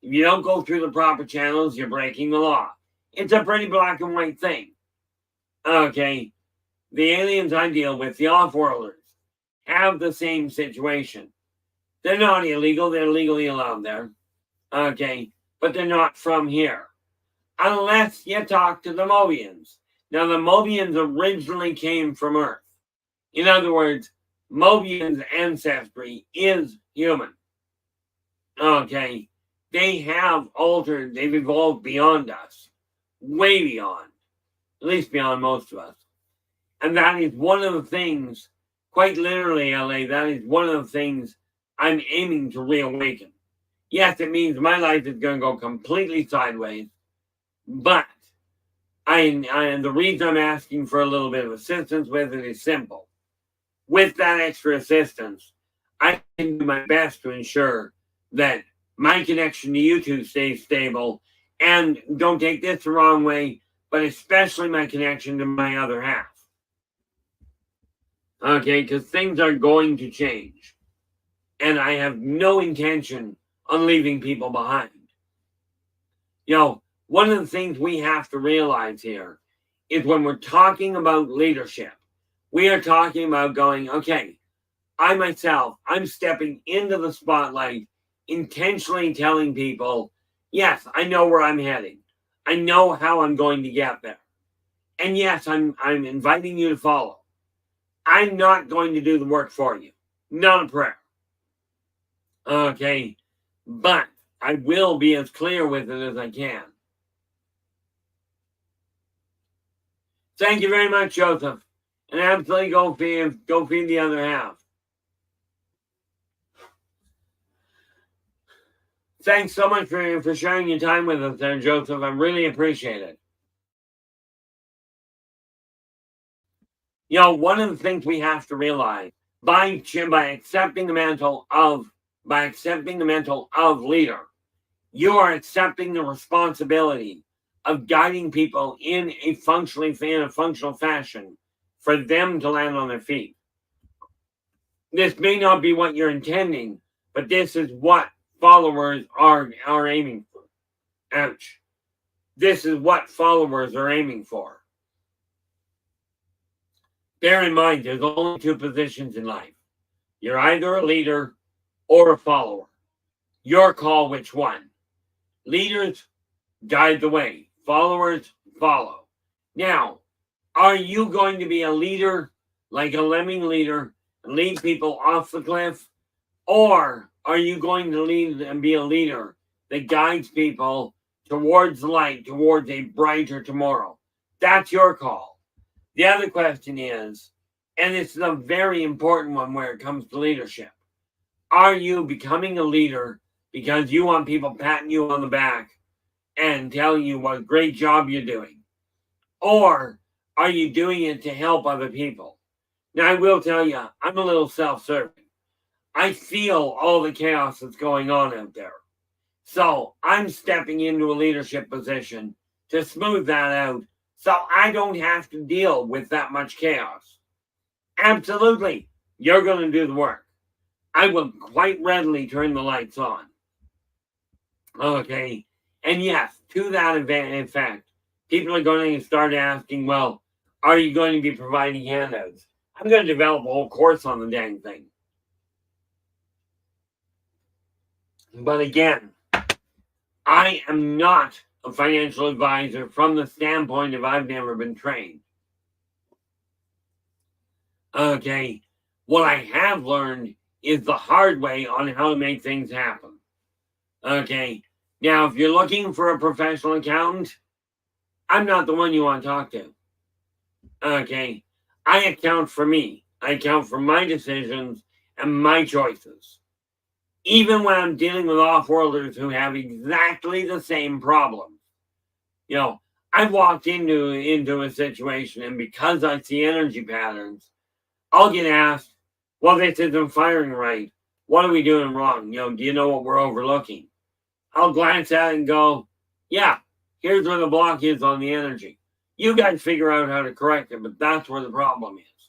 If you don't go through the proper channels, you're breaking the law. It's a pretty black and white thing. Okay. The aliens I deal with, the off-worlders, have the same situation. They're not illegal. They're legally allowed there. Okay. But they're not from here. Unless you talk to the Mobians. Now, the Mobians originally came from Earth. In other words, Mobians' ancestry is human. Okay. They have altered, they've evolved beyond us. Way beyond. At least beyond most of us. And that is one of the things, quite literally, LA, that is one of the things I'm aiming to reawaken. Yes, it means my life is going to go completely sideways. But and the reason I'm asking for a little bit of assistance with it is simple. With that extra assistance, I can do my best to ensure that my connection to YouTube stays stable. And don't take this the wrong way, but especially my connection to my other half. Okay, because things are going to change. And I have no intention on leaving people behind. One of the things we have to realize here is when we're talking about leadership, we are talking about going, okay, I'm stepping into the spotlight, intentionally telling people, yes, I know where I'm heading. I know how I'm going to get there. And yes, I'm inviting you to follow. I'm not going to do the work for you. Not a prayer. Okay. But I will be as clear with it as I can. Thank you very much, Joseph. And absolutely go feed the other half. Thanks so much for sharing your time with us there, Joseph. I really appreciate it. One of the things we have to realize by accepting the mantle of leader, you are accepting the responsibility of guiding people in a functional fashion for them to land on their feet. This may not be what you're intending, but this is what followers are aiming for. Ouch. This is what followers are aiming for. Bear in mind, there's only two positions in life. You're either a leader or a follower. Your call which one. Leaders guide the way. Followers follow. Now, are you going to be a leader, like a lemming leader, and lead people off the cliff? Or are you going to lead and be a leader that guides people towards light, towards a brighter tomorrow? That's your call. The other question is, and it's a very important one where it comes to leadership, are you becoming a leader because you want people patting you on the back and telling you what a great job you're doing? Or are you doing it to help other people? Now, I will tell you, I'm a little self-serving. I feel all the chaos that's going on out there. So I'm stepping into a leadership position to smooth that out so I don't have to deal with that much chaos. Absolutely, you're going to do the work. I will quite readily turn the lights on. Okay, and yes, to that effect, people are going to start asking, well, are you going to be providing handouts? I'm going to develop a whole course on the dang thing. But again, I am not a financial advisor from the standpoint of I've never been trained. Okay, what I have learned is the hard way on how to make things happen. Okay, now if you're looking for a professional accountant, I'm not the one you want to talk to. Okay, I account for me. I account for my decisions and my choices. Even when I'm dealing with off-worlders who have exactly the same problems. You know, I've walked into a situation, and because I see energy patterns, I'll get asked, well, this isn't firing right. What are we doing wrong? You know, do you know what we're overlooking? I'll glance at it and go, yeah, here's where the block is on the energy. You guys figure out how to correct it, but that's where the problem is.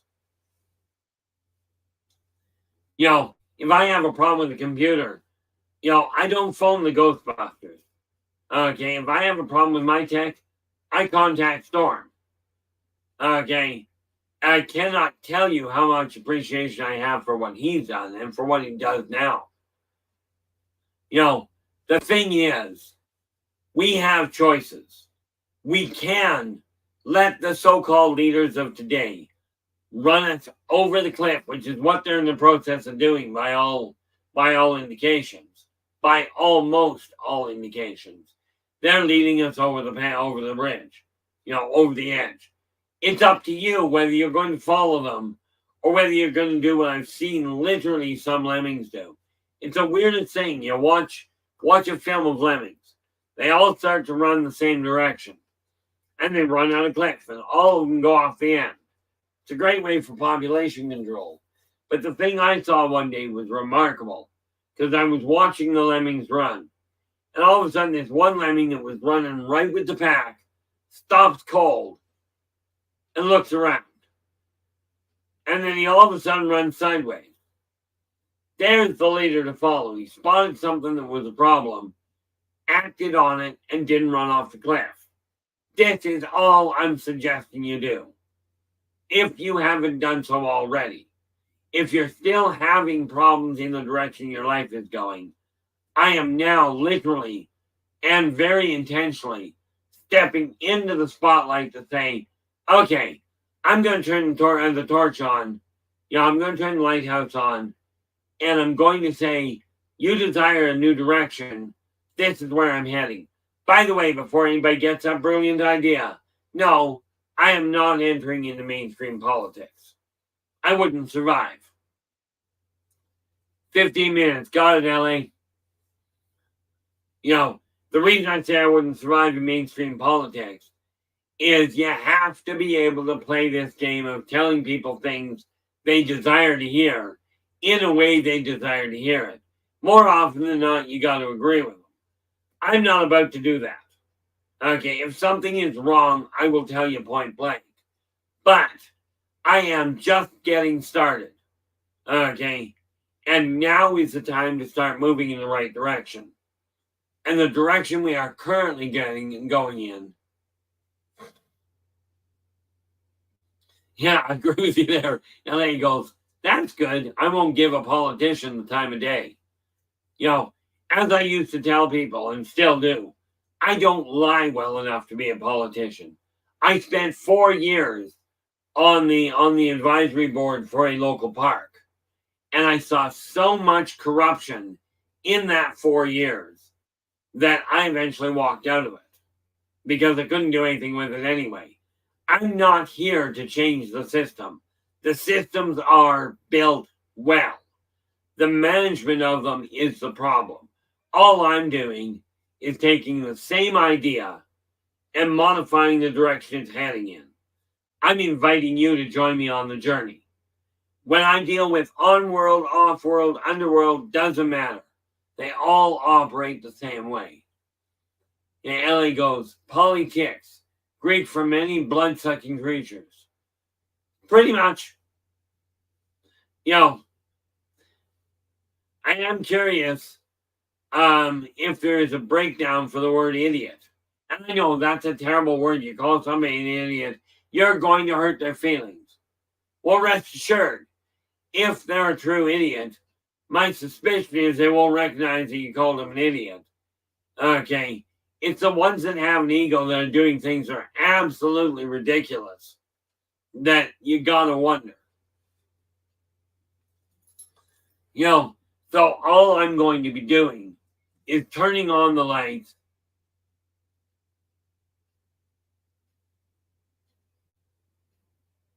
You know, if I have a problem with the computer, you know, I don't phone the Ghostbusters. Okay, if I have a problem with my tech, I contact Storm. Okay, I cannot tell you how much appreciation I have for what he's done and for what he does now. You know, the thing is, we have choices. We can let the so-called leaders of today run us over the cliff, which is what they're in the process of doing by all indications, by almost all indications. They're leading us over the bridge, you know, over the edge. It's up to you whether you're going to follow them or whether you're going to do what I've seen literally some lemmings do. It's a weirdest thing. You watch a film of lemmings. They all start to run the same direction. And they run on a cliff, and all of them go off the end. It's a great way for population control. But the thing I saw one day was remarkable, because I was watching the lemmings run. And all of a sudden, this one lemming that was running right with the pack stops cold and looks around. And then he all of a sudden runs sideways. There's the leader to follow. He spotted something that was a problem, acted on it, and didn't run off the cliff. This is all I'm suggesting you do. If you haven't done so already. If you're still having problems in the direction your life is going, I am now literally and very intentionally stepping into the spotlight to say, okay, I'm going to turn the torch on. You know, I'm going to turn the lighthouse on. And I'm going to say, you desire a new direction. This is where I'm heading. By the way, before anybody gets that brilliant idea, no, I am not entering into mainstream politics. I wouldn't survive. 15 minutes. Got it, LA. You know, the reason I say I wouldn't survive in mainstream politics is you have to be able to play this game of telling people things they desire to hear in a way they desire to hear it. More often than not, you got to agree with them. I'm not about to do that. Okay, if something is wrong, I will tell you point blank. But I am just getting started. Okay, and now is the time to start moving in the right direction. And the direction we are currently going in. Yeah, I agree with you there. LA goes, That's good. I won't give a politician the time of day. As I used to tell people and still do, I don't lie well enough to be a politician. I spent 4 years on the advisory board for a local park, and I saw so much corruption in that 4 years that I eventually walked out of it because I couldn't do anything with it anyway. I'm not here to change the system. The systems are built well. The management of them is the problem. All I'm doing is taking the same idea and modifying the direction it's heading in. I'm inviting you to join me on the journey. When I deal with on-world, off-world, underworld, doesn't matter. They all operate the same way. And Ellie goes, politics, Greek for many blood-sucking creatures. Pretty much. I am curious if there is a breakdown for the word idiot. And I know that's a terrible word. You call somebody an idiot, you're going to hurt their feelings. Well, rest assured, if they're a true idiot, my suspicion is they won't recognize that you called them an idiot. Okay. It's the ones that have an ego that are doing things that are absolutely ridiculous that you gotta wonder. So all I'm going to be doing is turning on the lights.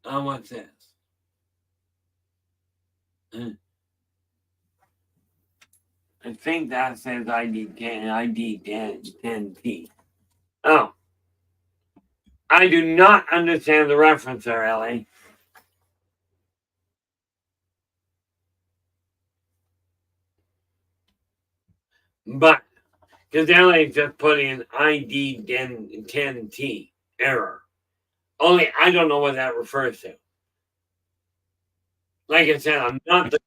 What's this? I think that says ID 10T. Oh. I do not understand the reference there, Ellie. But, because Ellie just put in ID 10T error. Only I don't know what that refers to. Like I said, I'm not the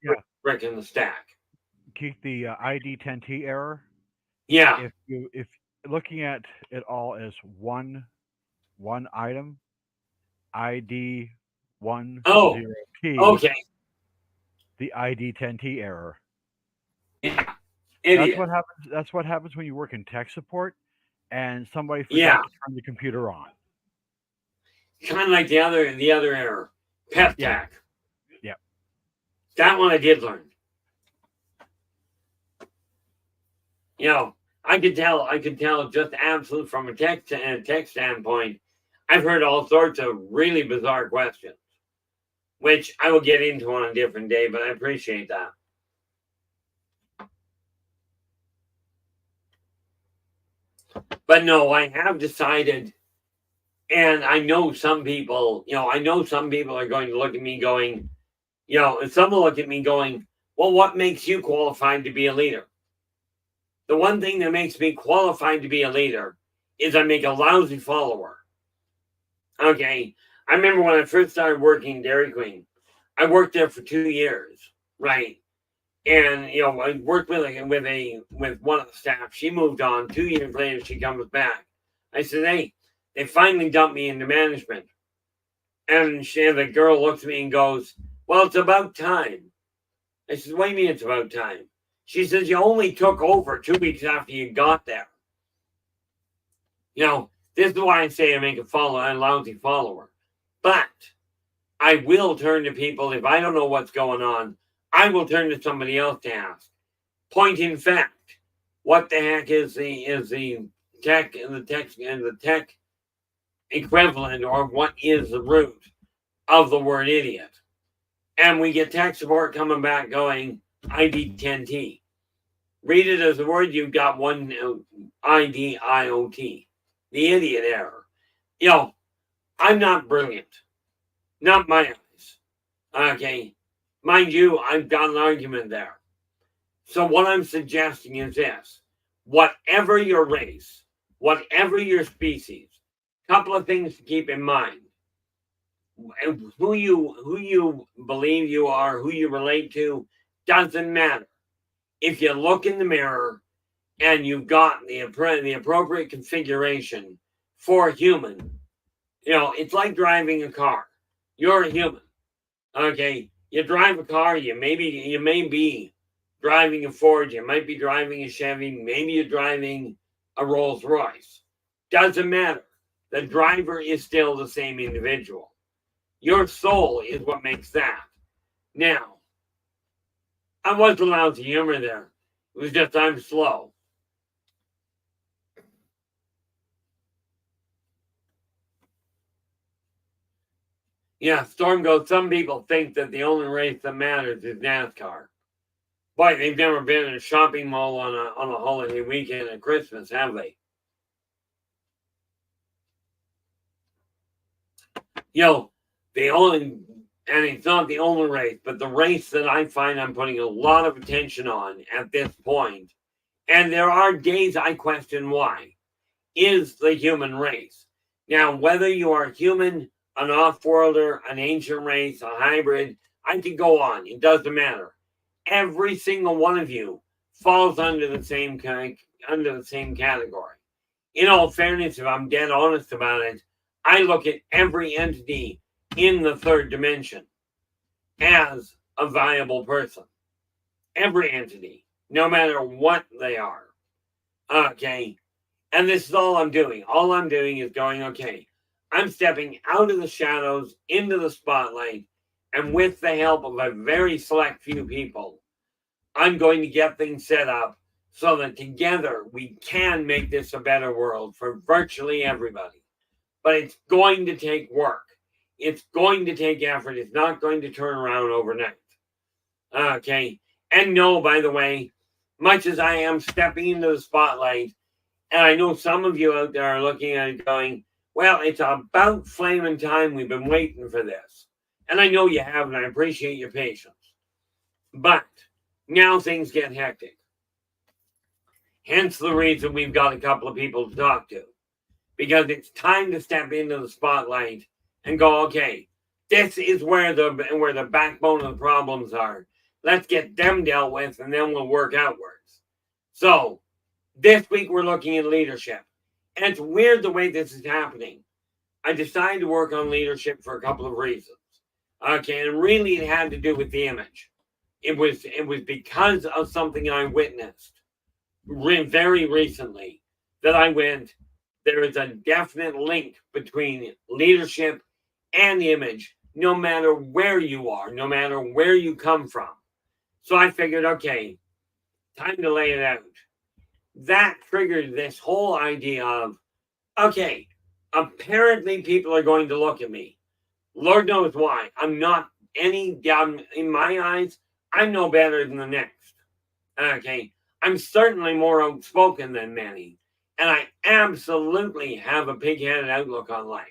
brick in the stack. Keep the ID 10T error. Yeah. If looking at it all as one item, ID 10T. Okay. The ID 10T error. Yeah. Idiot. That's what happens when you work in tech support and somebody forgot to turn the computer on. Kind of like the other error. Pep tech. Yeah. That one I did learn. I could tell just absolute from a tech standpoint. I've heard all sorts of really bizarre questions, which I will get into on a different day, but I appreciate that. But no, I have decided, and I know some people, are going to look at me going, and some will look at me going, well, what makes you qualified to be a leader? The one thing that makes me qualified to be a leader is I make a lousy follower. Okay. I remember when I first started working Dairy Queen, I worked there for 2 years, right? And I worked with one of the staff. She moved on. 2 years later, she comes back. I said, hey, they finally dumped me into management. And the girl looks at me and goes, well, it's about time. I said, what do you mean it's about time? She says, you only took over 2 weeks after you got there. This is why I say I make a lousy follower. But I will turn to people. If I don't know what's going on, I will turn to somebody else to ask. Point in fact, what the heck is the tech equivalent, or what is the root of the word idiot? And we get tech support coming back going, ID 10T. Read it as a word, you've got one ID IOT. The idiot error. I'm not brilliant. Not my eyes. Okay. Mind you, I've got an argument there. So what I'm suggesting is this. Whatever your race, whatever your species, couple of things to keep in mind. Who you believe you are, who you relate to, doesn't matter. If you look in the mirror and you've got the appropriate configuration for a human, it's like driving a car. You're a human. Okay. You drive a car, you may be driving a Ford, you might be driving a Chevy, maybe you're driving a Rolls Royce. Doesn't matter. The driver is still the same individual. Your soul is what makes that. Now, I wasn't allowed to humor there. It was just I'm slow. Yeah, Storm goes, some people think that the only race that matters is NASCAR. Boy, they've never been in a shopping mall on a holiday weekend at Christmas, have they? The only, and it's not the only race, but the race that I find I'm putting a lot of attention on at this point, and there are days I question why, is the human race. Now, whether you are human, an off-worlder, an ancient race, a hybrid, I could go on. It doesn't matter. Every single one of you falls under the same category. In all fairness, if I'm dead honest about it, I look at every entity in the third dimension as a viable person. Every entity, no matter what they are. Okay. And this is all I'm doing. All I'm doing is going, okay, I'm stepping out of the shadows into the spotlight, and with the help of a very select few people, I'm going to get things set up so that together we can make this a better world for virtually everybody. But it's going to take work. It's going to take effort. It's not going to turn around overnight. Okay. And no, by the way, much as I am stepping into the spotlight, and I know some of you out there are looking at it going, well, it's about flaming time. We've been waiting for this. And I know you have, and I appreciate your patience. But now things get hectic. Hence the reason we've got a couple of people to talk to. Because it's time to step into the spotlight and go, okay, this is where the backbone of the problems are. Let's get them dealt with, and then we'll work outwards. So, this week we're looking at leadership. And it's weird the way this is happening. I decided to work on leadership for a couple of reasons. Okay, and really it had to do with the image. It was because of something I witnessed very recently that I went, there is a definite link between leadership and image, no matter where you are, no matter where you come from. So I figured, okay, time to lay it out. That triggered this whole idea of, okay, apparently people are going to look at me. Lord knows why. I'm not in my eyes, I'm no better than the next. Okay, I'm certainly more outspoken than many. And I absolutely have a pig-headed outlook on life.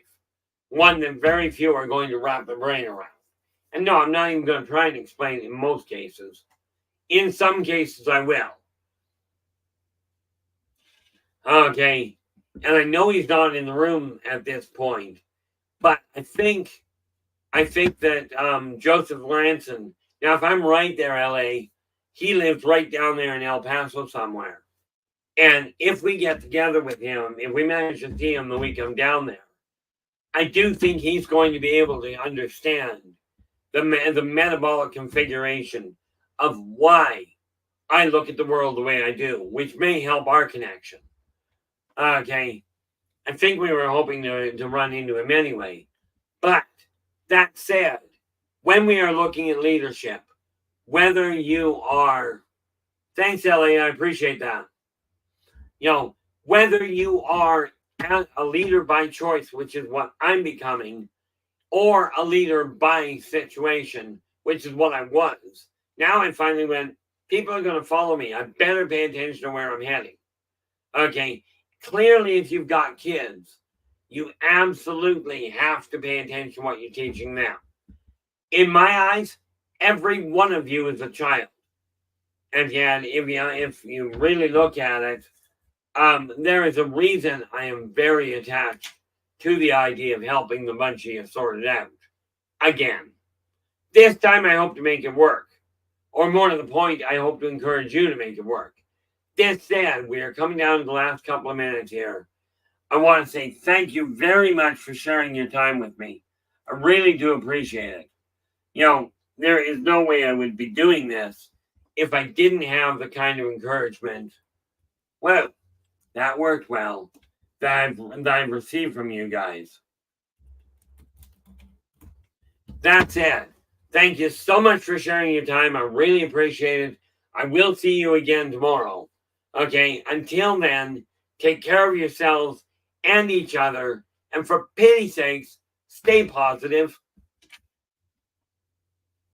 One that very few are going to wrap their brain around. And no, I'm not even going to try and explain it in most cases. In some cases, I will. Okay. And I know he's not in the room at this point. But I think that Joseph Lanson, now if I'm right there, LA, he lives right down there in El Paso somewhere. And if we get together with him, if we manage to see him the week I'm down there, I do think he's going to be able to understand the metabolic configuration of why I look at the world the way I do, which may help our connection. Okay. I think we were hoping to run into him anyway. But that said, when we are looking at leadership, whether you are, thanks, LA, I appreciate that. Whether you are a leader by choice, which is what I'm becoming, or a leader by situation, which is what I was. Now I finally went, people are going to follow me. I better pay attention to where I'm heading. Okay. Clearly, if you've got kids, you absolutely have to pay attention to what you're teaching them. In my eyes, every one of you is a child. And yet, if you really look at it, there is a reason I am very attached to the idea of helping the bunch of you sort it out. Again, this time I hope to make it work. Or more to the point, I hope to encourage you to make it work. This said, we are coming down to the last couple of minutes here. I want to say thank you very much for sharing your time with me. I really do appreciate it. there is no way I would be doing this if I didn't have the kind of encouragement. Well, that worked well that I've received from you guys. That's it. Thank you so much for sharing your time. I really appreciate it. I will see you again tomorrow. Okay, until then, take care of yourselves and each other. And for pity's sakes, stay positive.